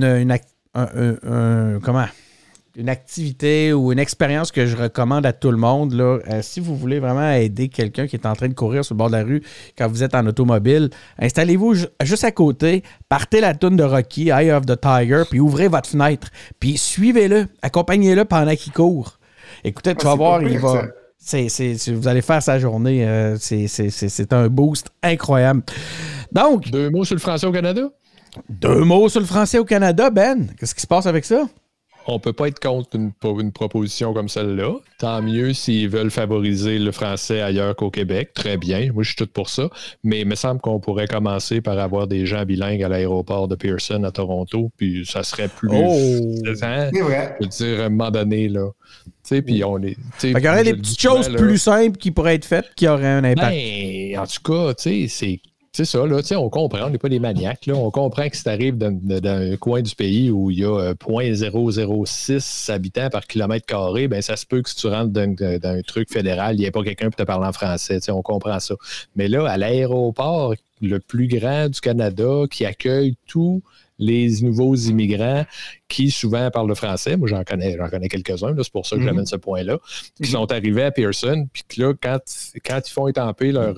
une activité ou une expérience que je recommande à tout le monde. Là. Si vous voulez vraiment aider quelqu'un qui est en train de courir sur le bord de la rue quand vous êtes en automobile, installez-vous juste à côté, partez la toune de Rocky, Eye of the Tiger, puis ouvrez votre fenêtre, puis suivez-le, accompagnez-le pendant qu'il court. Écoutez, tu vas voir, il va... vous allez faire sa journée. C'est un boost incroyable. Donc... 2 mots sur le français au Canada? 2 mots sur le français au Canada, Ben. Qu'est-ce qui se passe avec ça? On peut pas être contre une proposition comme celle-là. Tant mieux s'ils veulent favoriser le français ailleurs qu'au Québec. Très bien. Moi, je suis tout pour ça. Mais il me semble qu'on pourrait commencer par avoir des gens bilingues à l'aéroport de Pearson à Toronto. Puis ça serait plus... C'est vrai. Je veux dire, à un moment donné, là... Puis on est... Il y aurait des petites choses plus simples qui pourraient être faites qui auraient un impact. Ben, en tout cas, c'est ça, là, on comprend, on n'est pas des maniaques. Là. On comprend que si tu arrives dans un coin du pays où il y a 0.006 habitants par kilomètre carré, ben ça se peut que si tu rentres dans un truc fédéral, il n'y ait pas quelqu'un pour te parler en français. On comprend ça. Mais là, à l'aéroport le plus grand du Canada qui accueille tous les nouveaux immigrants qui souvent parlent le français. Moi, j'en connais quelques-uns, là, c'est pour ça que j'amène ce point-là, qui sont arrivés à Pearson, puis que là, quand ils font étamper leur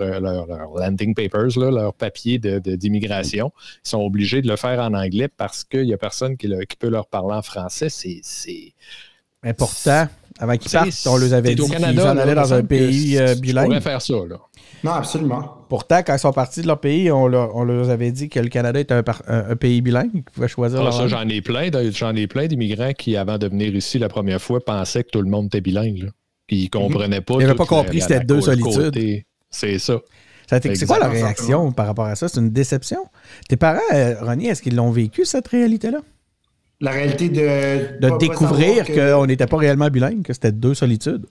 landing papers, là, leur papier d'immigration, ils sont obligés de le faire en anglais parce qu'il n'y a personne qui peut leur parler en français. Mais pourtant, avant qu'ils partent, on leur avait dit qu'ils en allaient dans un pays bilingue. On pourrait faire ça, là. Non, absolument. Pourtant, quand ils sont partis de leur pays, on leur avait dit que le Canada était un pays bilingue, qu'ils pouvaient choisir leur langue. J'en ai plein d'immigrants qui, avant de venir ici la première fois, pensaient que tout le monde était bilingue. Là. Ils ne comprenaient pas. Ils n'avaient pas compris que c'était deux solitudes. C'est ça. C'est quoi la réaction par rapport à ça? C'est une déception? Tes parents, Ronnie, est-ce qu'ils l'ont vécu, cette réalité-là? La réalité de découvrir qu'on n'était pas réellement bilingue, que c'était deux solitudes?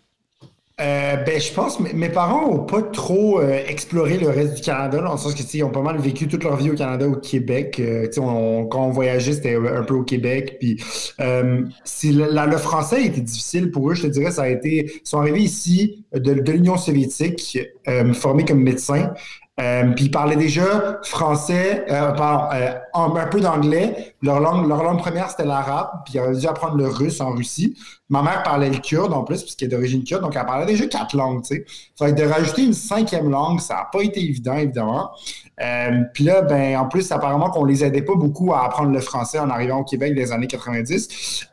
Je pense que mes parents n'ont pas trop exploré le reste du Canada, dans le sens que ils ont pas mal vécu toute leur vie au Canada, au Québec. Quand on voyageait, c'était un peu au Québec. Puis le français était difficile pour eux, je te dirais. Ils sont arrivés ici de l'Union soviétique, formés comme médecins. Puis ils parlaient déjà français, un peu d'anglais. Leur langue première, c'était l'arabe. Puis ils avaient dû apprendre le russe en Russie. Ma mère parlait le kurde en plus, puisqu'elle est d'origine kurde. Donc elle parlait déjà 4 langues, tu sais. Fait que de rajouter une 5e langue, ça n'a pas été évident, évidemment. Puis là, en plus, apparemment qu'on les aidait pas beaucoup à apprendre le français en arrivant au Québec des années 90.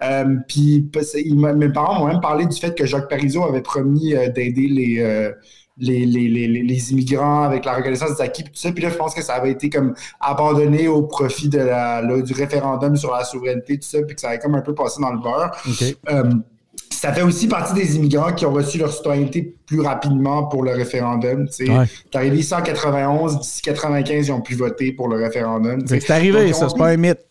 Puis mes parents m'ont même parlé du fait que Jacques Parizeau avait promis d'aider les immigrants avec la reconnaissance des acquis, tout ça. Puis là, je pense que ça avait été comme abandonné au profit du référendum sur la souveraineté, tout ça, puis que ça avait comme un peu passé dans le beurre. Okay. Ça fait aussi partie des immigrants qui ont reçu leur citoyenneté plus rapidement pour le référendum. Ouais. T'es arrivé ici en 91, d'ici 95, ils ont pu voter pour le référendum. C'est arrivé, ça, c'est pas un mythe.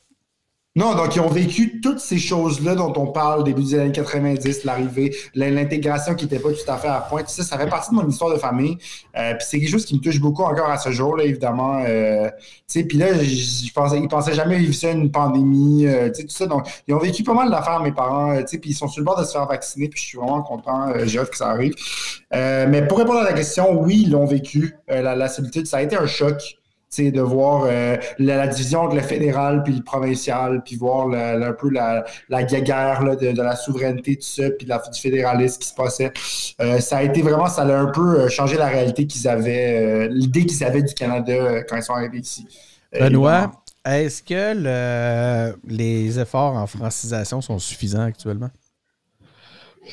Non, donc ils ont vécu toutes ces choses-là dont on parle début des années 90, l'arrivée, l'intégration qui n'était pas tout à fait à point. Tout ça, ça fait partie de mon histoire de famille. Puis c'est quelque chose qui me touche beaucoup encore à ce jour, là, évidemment. Puis là, ils pensaient jamais vivre ça, une pandémie, tout ça. Donc, ils ont vécu pas mal d'affaires, mes parents. Puis ils sont sur le bord de se faire vacciner, puis je suis vraiment content. J'ai hâte que ça arrive. Mais pour répondre à la question, oui, ils l'ont vécu. La solitude, ça a été un choc. De voir la division entre le fédéral puis le provincial, puis voir un peu la guerre là, de la souveraineté, tout ça, puis du fédéralisme qui se passait. Ça a un peu changé la réalité qu'ils avaient, l'idée qu'ils avaient du Canada quand ils sont arrivés ici. Benoît, est-ce que les efforts en francisation sont suffisants actuellement?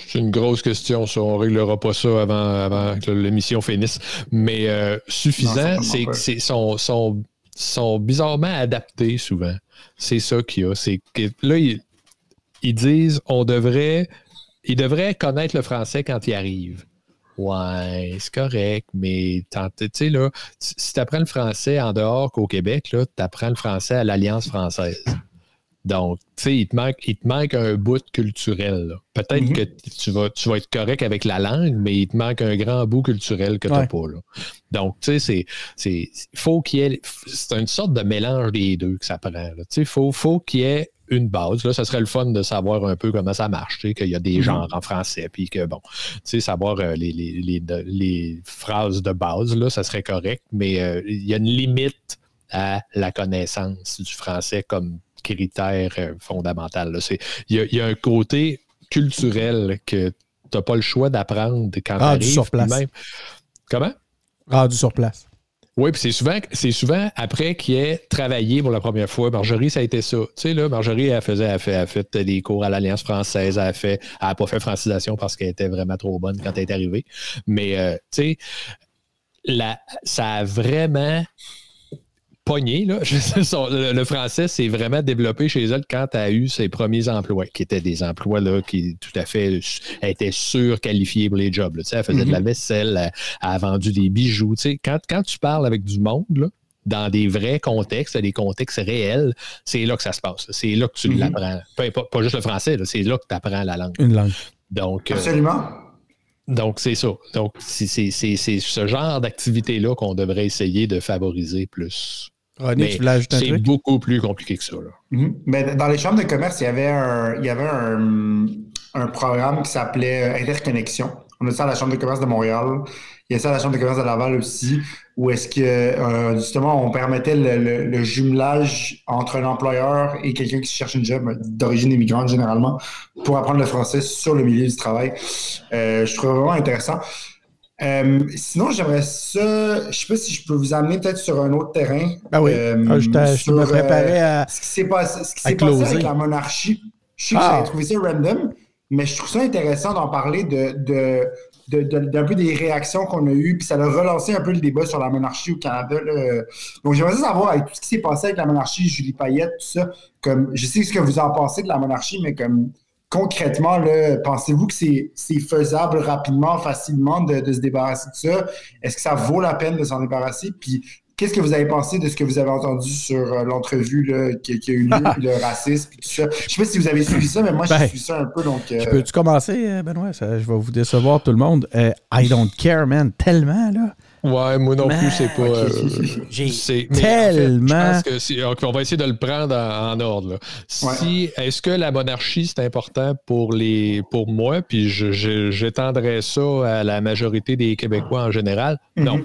C'est une grosse question, ça. On ne réglera pas ça avant que l'émission finisse. Mais suffisant, c'est qu'ils sont bizarrement adaptés souvent. C'est ça qu'il y a. C'est que là, ils disent ils devraient connaître le français quand ils arrivent. Ouais, c'est correct, mais tu sais, là, si tu apprends le français en dehors qu'au Québec, tu apprends le français à l'Alliance française. Donc, tu sais, il te manque un bout culturel. Peut-être que tu vas être correct avec la langue, mais il te manque un grand bout culturel que tu n'as pas. Là. Donc, tu sais, faut qu'il y ait... C'est une sorte de mélange des deux que ça prend. Tu sais, faut qu'il y ait une base. Là, ça serait le fun de savoir un peu comment ça marche, tu sais, qu'il y a des genres en français, puis que, bon, tu sais, savoir les phrases de base, là, ça serait correct, mais il y a une limite à la connaissance du français comme critère fondamental. Il y a un côté culturel que tu n'as pas le choix d'apprendre quand tu arrives. Sur place. Même... Comment? Rendu sur place. Oui, puis c'est souvent après qu'il ait travaillé pour la première fois. Marjorie, ça a été ça. Tu sais, là, Marjorie, elle a fait des cours à l'Alliance française. Elle n'a pas fait francisation parce qu'elle était vraiment trop bonne quand elle est arrivée. Mais, tu sais, ça a vraiment... pogné, là. Le français s'est vraiment développé chez elle quand elle a eu ses premiers emplois, qui étaient des emplois là, qui tout à fait étaient surqualifiés pour les jobs. Là. Elle faisait de la vaisselle, elle a vendu des bijoux. Quand tu parles avec du monde, là, dans des vrais contextes, des contextes réels, c'est là que ça se passe. C'est là que tu l'apprends. Pas juste le français, là, c'est là que tu apprends la langue. Une langue. Donc, absolument. Donc, c'est ça. Donc, c'est ce genre d'activité-là qu'on devrait essayer de favoriser plus. René, tu voulais ajouter un truc? C'est beaucoup plus compliqué que ça. Là. Mais dans les chambres de commerce, il y avait un programme qui s'appelait Interconnexion. On a ça à la Chambre de commerce de Montréal, Il y a ça à la Chambre de commerce de Laval aussi, où est-ce que, justement, on permettait le jumelage entre un employeur et quelqu'un qui cherche une job d'origine immigrante, généralement, pour apprendre le français sur le milieu du travail. Je trouve vraiment intéressant. Sinon, j'aimerais ça. Je sais pas si je peux vous amener peut-être sur un autre terrain. Ben oui. Je me préparais à. Ce qui s'est passé avec la monarchie. Je sais que j'avais trouvé ça random, mais je trouve ça intéressant d'en parler d'un peu des réactions qu'on a eues, puis ça a relancé un peu le débat sur la monarchie au Canada. Là. Donc, j'aimerais savoir, avec tout ce qui s'est passé avec la monarchie, Julie Payette, tout ça, comme je sais ce que vous en pensez de la monarchie, mais comme concrètement, là, pensez-vous que c'est faisable rapidement, facilement de se débarrasser de ça? Est-ce que ça vaut la peine de s'en débarrasser? Puis, qu'est-ce que vous avez pensé de ce que vous avez entendu sur l'entrevue là, qui a eu lieu, puis le racisme, puis tout ça? Je sais pas si vous avez suivi ça, mais moi, j'ai suivi ça un peu. Donc, Peux-tu commencer, Benoît? Je vais vous décevoir tout le monde. I don't care, man. Tellement, là. Ouais, moi non plus, c'est pas... J'ai tellement... En fait, je pense que on va essayer de le prendre en ordre. Là. Est-ce que la monarchie, c'est important pour moi, puis j'étendrais ça à la majorité des Québécois en général? Non.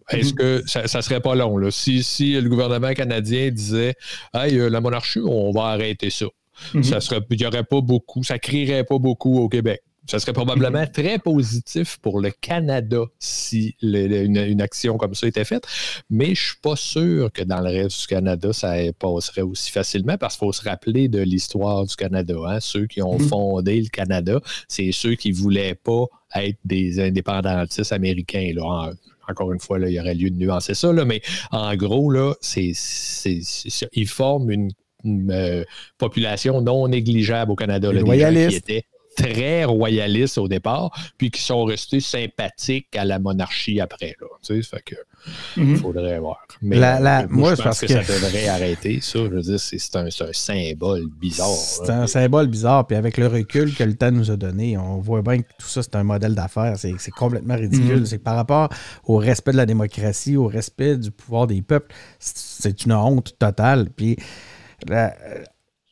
Est-ce que ça serait pas long, là? Si le gouvernement canadien disait « Hey, la monarchie, on va arrêter ça. Il y aurait pas beaucoup, ça crierait pas beaucoup au Québec. Ça serait probablement très positif pour le Canada si une action comme ça était faite, mais je ne suis pas sûr que dans le reste du Canada, ça passerait aussi facilement parce qu'il faut se rappeler de l'histoire du Canada. Hein? Ceux qui ont fondé le Canada, c'est ceux qui ne voulaient pas être des indépendantistes américains. Là. Encore une fois, là, il y aurait lieu de nuancer ça, là, mais en gros, là, ils forment une population non négligeable au Canada. Là, des gens qui étaient très royalistes au départ, puis qui sont restés sympathiques à la monarchie après. Là, tu sais, fait que il faudrait voir. Mais moi, je pense que ça devrait arrêter, ça. Je veux dire, c'est un symbole bizarre. C'est un symbole bizarre, puis avec le recul que le temps nous a donné, on voit bien que tout ça, c'est un modèle d'affaires. C'est complètement ridicule. C'est par rapport au respect de la démocratie, au respect du pouvoir des peuples, c'est une honte totale. Puis,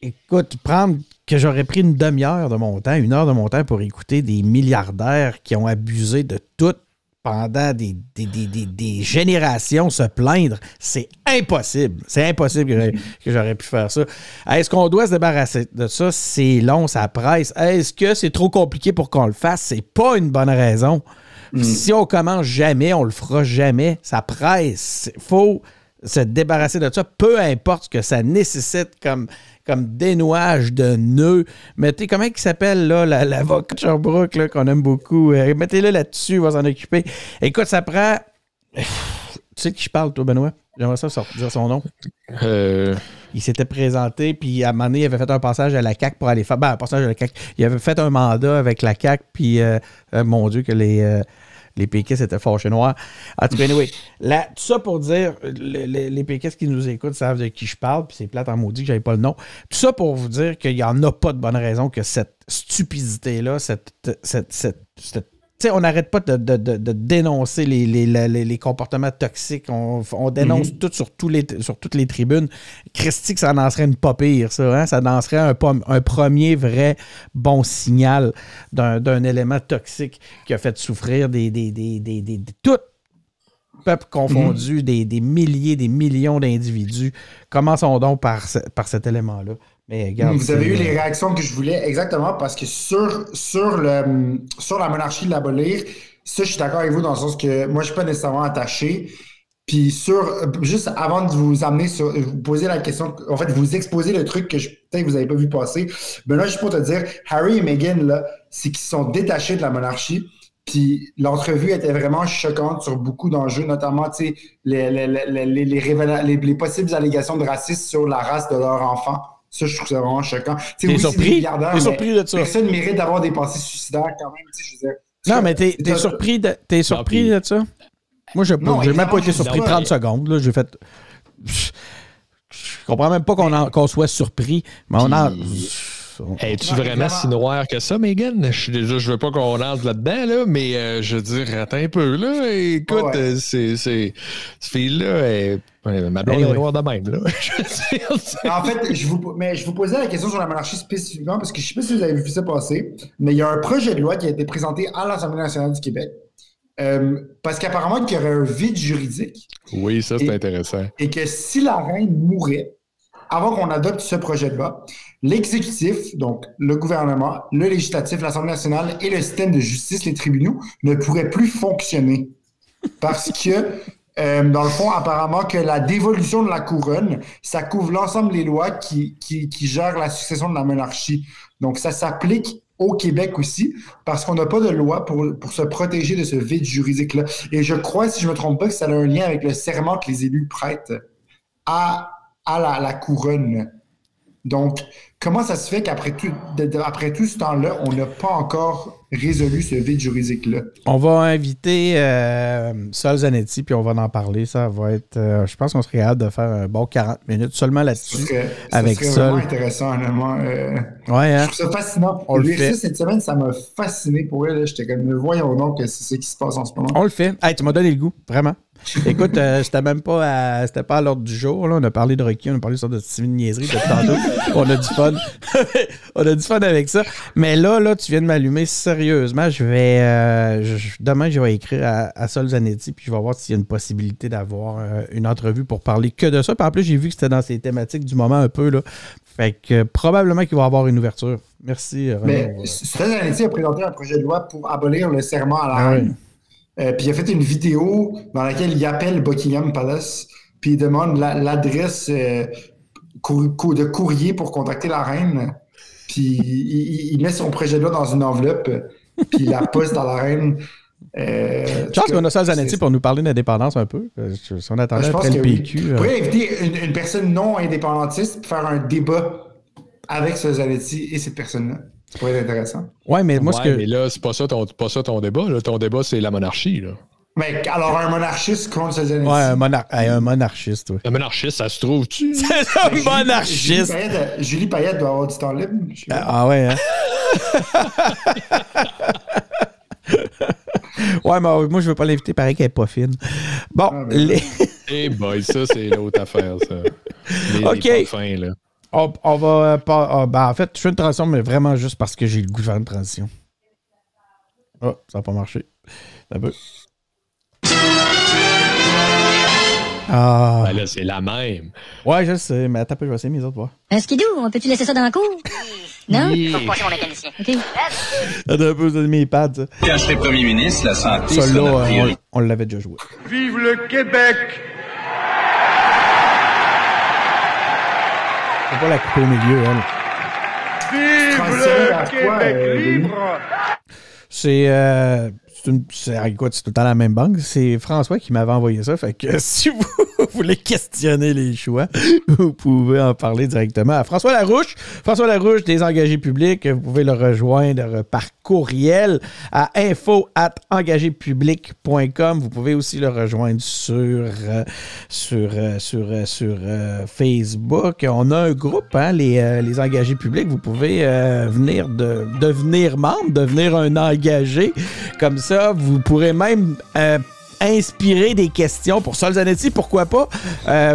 écoute, prendre que j'aurais pris une demi-heure de mon temps, 1 heure de mon temps pour écouter des milliardaires qui ont abusé de tout pendant des générations se plaindre, c'est impossible. C'est impossible que j'aurais pu faire ça. Est-ce qu'on doit se débarrasser de ça? C'est long, ça presse. Est-ce que c'est trop compliqué pour qu'on le fasse? C'est pas une bonne raison. Si on commence jamais, on le fera jamais. Ça presse. Il faut se débarrasser de ça, peu importe ce que ça nécessite comme dénouage de nœuds. Mettez, comment il s'appelle, là, l'avocat de Sherbrooke, là, qu'on aime beaucoup. Mettez-le là-dessus, il va s'en occuper. Écoute, ça prend... Tu sais de qui je parle, toi, Benoît? J'aimerais ça dire son nom. Il s'était présenté, puis à un moment donné, il avait fait un passage à la CAQ pour aller faire... un passage à la CAQ. Il avait fait un mandat avec la CAQ, puis, mon Dieu, que les péquistes étaient fâchés noirs. En tout cas, anyway, tout ça pour dire, les péquistes qui nous écoutent savent de qui je parle, puis c'est plate en maudit que j'avais pas le nom. Tout ça pour vous dire qu'il n'y en a pas de bonne raison que cette stupidité-là, on n'arrête pas de dénoncer les comportements toxiques. On dénonce tout sur toutes les tribunes. Christy, que ça en serait une pas pire, ça. Hein? Ça en serait un premier vrai bon signal d'un élément toxique qui a fait souffrir tout peuple confondu, des milliers, des millions d'individus. Commençons donc par cet élément-là. Mais regarde, vous avez eu les réactions que je voulais exactement parce que sur la monarchie de l'abolir, ça je suis d'accord avec vous dans le sens que moi je suis pas nécessairement attaché. Puis juste avant de vous amener vous poser la question, en fait vous exposer le truc que peut-être vous avez pas vu passer. Ben là juste pour te dire, Harry et Meghan là, c'est qu'ils sont détachés de la monarchie. Puis l'entrevue était vraiment choquante sur beaucoup d'enjeux, notamment les possibles allégations de racisme sur la race de leur enfant. Ça, je trouve ça vraiment choquant. T'es surpris de ça? Personne ne mérite d'avoir des pensées suicidaires quand même. Je veux dire, non, mais t'es surpris de ça? Moi, j'ai même pas été surpris 30 secondes. Là, j'ai fait... Je comprends même pas qu'on soit surpris. Mais es-tu vraiment si noir que ça, Meghan? Je veux pas qu'on entre là-dedans, là, mais je veux dire, attends un peu, là. Écoute, cette fille-là, ma blonde est noire de même, là. En fait, je vous posais la question sur la monarchie spécifiquement, parce que je sais pas si vous avez vu ça passer, mais il y a un projet de loi qui a été présenté à l'Assemblée nationale du Québec Parce qu'apparemment, qu'il y aurait un vide juridique. Oui, ça, c'est intéressant. Et que si la reine mourait, avant qu'on adopte ce projet de loi, l'exécutif, donc le gouvernement, le législatif, l'Assemblée nationale et le système de justice, les tribunaux, ne pourraient plus fonctionner. Parce que, dans le fond, apparemment que la dévolution de la couronne, ça couvre l'ensemble des lois qui gèrent la succession de la monarchie. Donc, ça s'applique au Québec aussi, parce qu'on n'a pas de loi pour se protéger de ce vide juridique-là. Et je crois, si je ne me trompe pas, que ça a un lien avec le serment que les élus prêtent à la couronne. Donc, comment ça se fait qu'après tout ce temps-là, on n'a pas encore résolu ce vide juridique-là? On va inviter Sol Zanetti, puis on va en parler. Ça va être, je pense qu'on serait capable de faire un bon 40 minutes seulement là-dessus. Avec Sol. Ça serait vraiment intéressant, honnêtement. Ouais, hein? Je trouve ça fascinant. On le fait. Cette semaine, ça m'a fasciné pour elle. J'étais comme, voyons donc que c'est ce qui se passe en ce moment. On le fait. Hey, tu m'as donné le goût, vraiment. Écoute, c'était même pas c'était pas à l'ordre du jour. Là. On a parlé de Rocky, on a parlé de Steven Niaiserie depuis tantôt. On a du fun. On a du fun avec ça. Mais là, tu viens de m'allumer sérieusement. Demain, je vais écrire à Sol Zanetti, puis je vais voir s'il y a une possibilité d'avoir une entrevue pour parler que de ça. Puis en plus, j'ai vu que c'était dans ces thématiques du moment un peu. Là. Fait que probablement qu'il va y avoir une ouverture. Merci, Renaud. Mais Sol Zanetti a présenté un projet de loi pour abolir le serment à la reine. Puis il a fait une vidéo dans laquelle il appelle Buckingham Palace, puis il demande l'adresse de courrier pour contacter la reine. Puis il met son projet de loi dans une enveloppe, puis il la poste dans la reine. Je pense qu'on a Sol Zanetti pour nous parler d'indépendance un peu. Si on attendait après le PQ. On pourrait inviter une personne non indépendantiste pour faire un débat avec Sol Zanetti et cette personne-là. Ça pourrait être intéressant. Ouais, mais moi, mais là, c'est pas ça ton débat. Là. Ton débat, c'est la monarchie. Là. Mais alors, un monarchiste contre Sol Zanetti. Ouais, un monarchiste, oui. Un monarchiste, ça se trouve-tu? C'est un monarchiste! Julie Payette doit avoir du temps libre. Ouais, hein? Ouais, mais moi, je veux pas l'inviter, pareil qu'elle est pas fine. Bon, Eh boy, ça, c'est l'autre affaire, ça. OK. Les pas fins, là. On va pas. En fait, je fais une transition, mais vraiment juste parce que j'ai le goût de faire une transition. Oh, ça n'a pas marché. Un peu. Ben là, c'est la même. Ouais, je sais, mais attends, je vais essayer mes autres voix. Un skidoo, on peut-tu laisser ça dans la cour? Non? Faut passer mon mécanicien. OK. Attends un peu, c'est mes pads, ça. Quand je serai premier ministre, la santé Ça, sera notre là, priorité. on l'avait déjà joué. Vive le Québec! Faut pas la couper au milieu, elle. Vive le Québec libre! Écoute, c'est tout le temps la même banque. C'est François qui m'avait envoyé ça. Fait que si vous voulez questionner les choix, vous pouvez en parler directement à François Larouche. François Larouche, des engagés publics. Vous pouvez le rejoindre par courriel à info@engagépublic.com. Vous pouvez aussi le rejoindre sur Facebook. On a un groupe, hein, les engagés publics. Vous pouvez devenir membre, devenir un engagé. Comme ça, vous pourrez même inspirer des questions pour Sol Zanetti, pourquoi pas.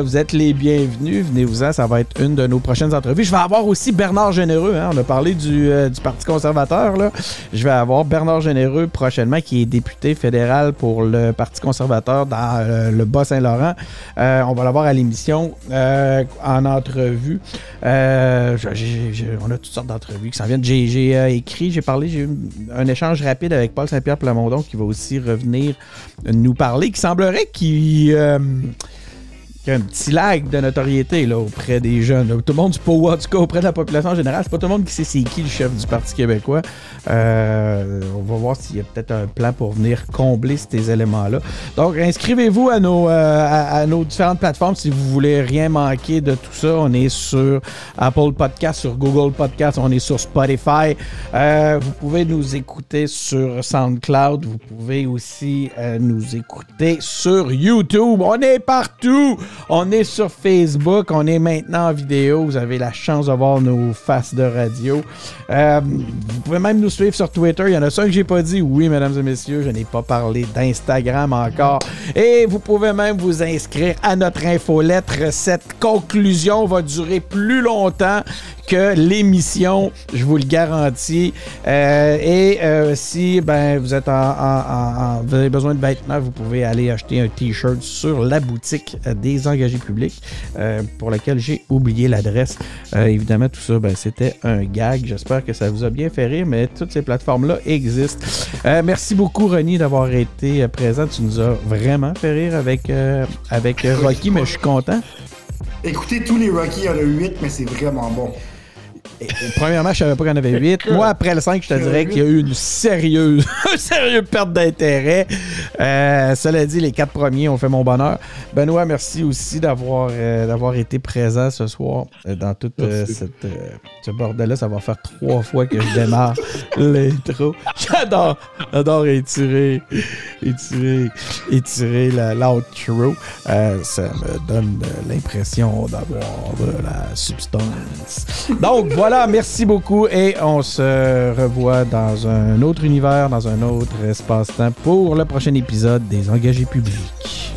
Vous êtes les bienvenus. Venez-vous-en, ça va être une de nos prochaines entrevues. Je vais avoir aussi Bernard Généreux. Hein. On a parlé du Parti conservateur. Là. Je vais avoir Bernard Généreux prochainement, qui est député fédéral pour le Parti conservateur dans le Bas-Saint-Laurent. On va l'avoir à l'émission en entrevue. On a toutes sortes d'entrevues qui s'en viennent. J'ai eu un échange rapide avec Paul Saint-Pierre Plamondon qui va aussi revenir nous parler, qui semblerait qu'il y a un petit lag de notoriété là, auprès des jeunes. Là. Tout le monde, en tout cas auprès de la population générale, c'est pas tout le monde qui sait c'est qui le chef du Parti québécois. On va voir s'il y a peut-être un plan pour venir combler ces éléments-là. Donc, inscrivez-vous à nos différentes plateformes si vous voulez rien manquer de tout ça. On est sur Apple Podcast, sur Google Podcast, on est sur Spotify. Vous pouvez nous écouter sur SoundCloud. Vous pouvez aussi nous écouter sur YouTube. On est partout! On est sur Facebook, on est maintenant en vidéo. Vous avez la chance de voir nos faces de radio. Vous pouvez même nous suivre sur Twitter. Il y en a ça que j'ai pas dit. Oui, mesdames et messieurs, je n'ai pas parlé d'Instagram encore. Et vous pouvez même vous inscrire à notre infolettre. Cette conclusion va durer plus longtemps que l'émission, je vous le garantis. Si vous êtes vous avez besoin de vêtements, vous pouvez aller acheter un T-shirt sur la boutique des engagés publics pour laquelle j'ai oublié l'adresse. Évidemment, tout ça, c'était un gag. J'espère que ça vous a bien fait rire, mais toutes ces plateformes-là existent. Merci beaucoup, Ronnie, d'avoir été présent. Tu nous as vraiment fait rire avec Rocky, mais je suis content. Écoutez, tous les Rocky, il y en a 8, mais c'est vraiment bon. Premièrement, je savais pas qu'il y en avait 8. Moi, après le 5, je te dirais qu'il y a eu une sérieuse perte d'intérêt. Cela dit, les 4 premiers ont fait mon bonheur. Benoît, merci aussi d'avoir été présent ce soir dans tout ce bordel-là. Ça va faire 3 fois que je démarre l'intro. J'adore étirer l'outro. Ça me donne l'impression d'avoir de la substance. Donc, voilà, merci beaucoup et on se revoit dans un autre univers, dans un autre espace-temps pour le prochain épisode des Engagés publics.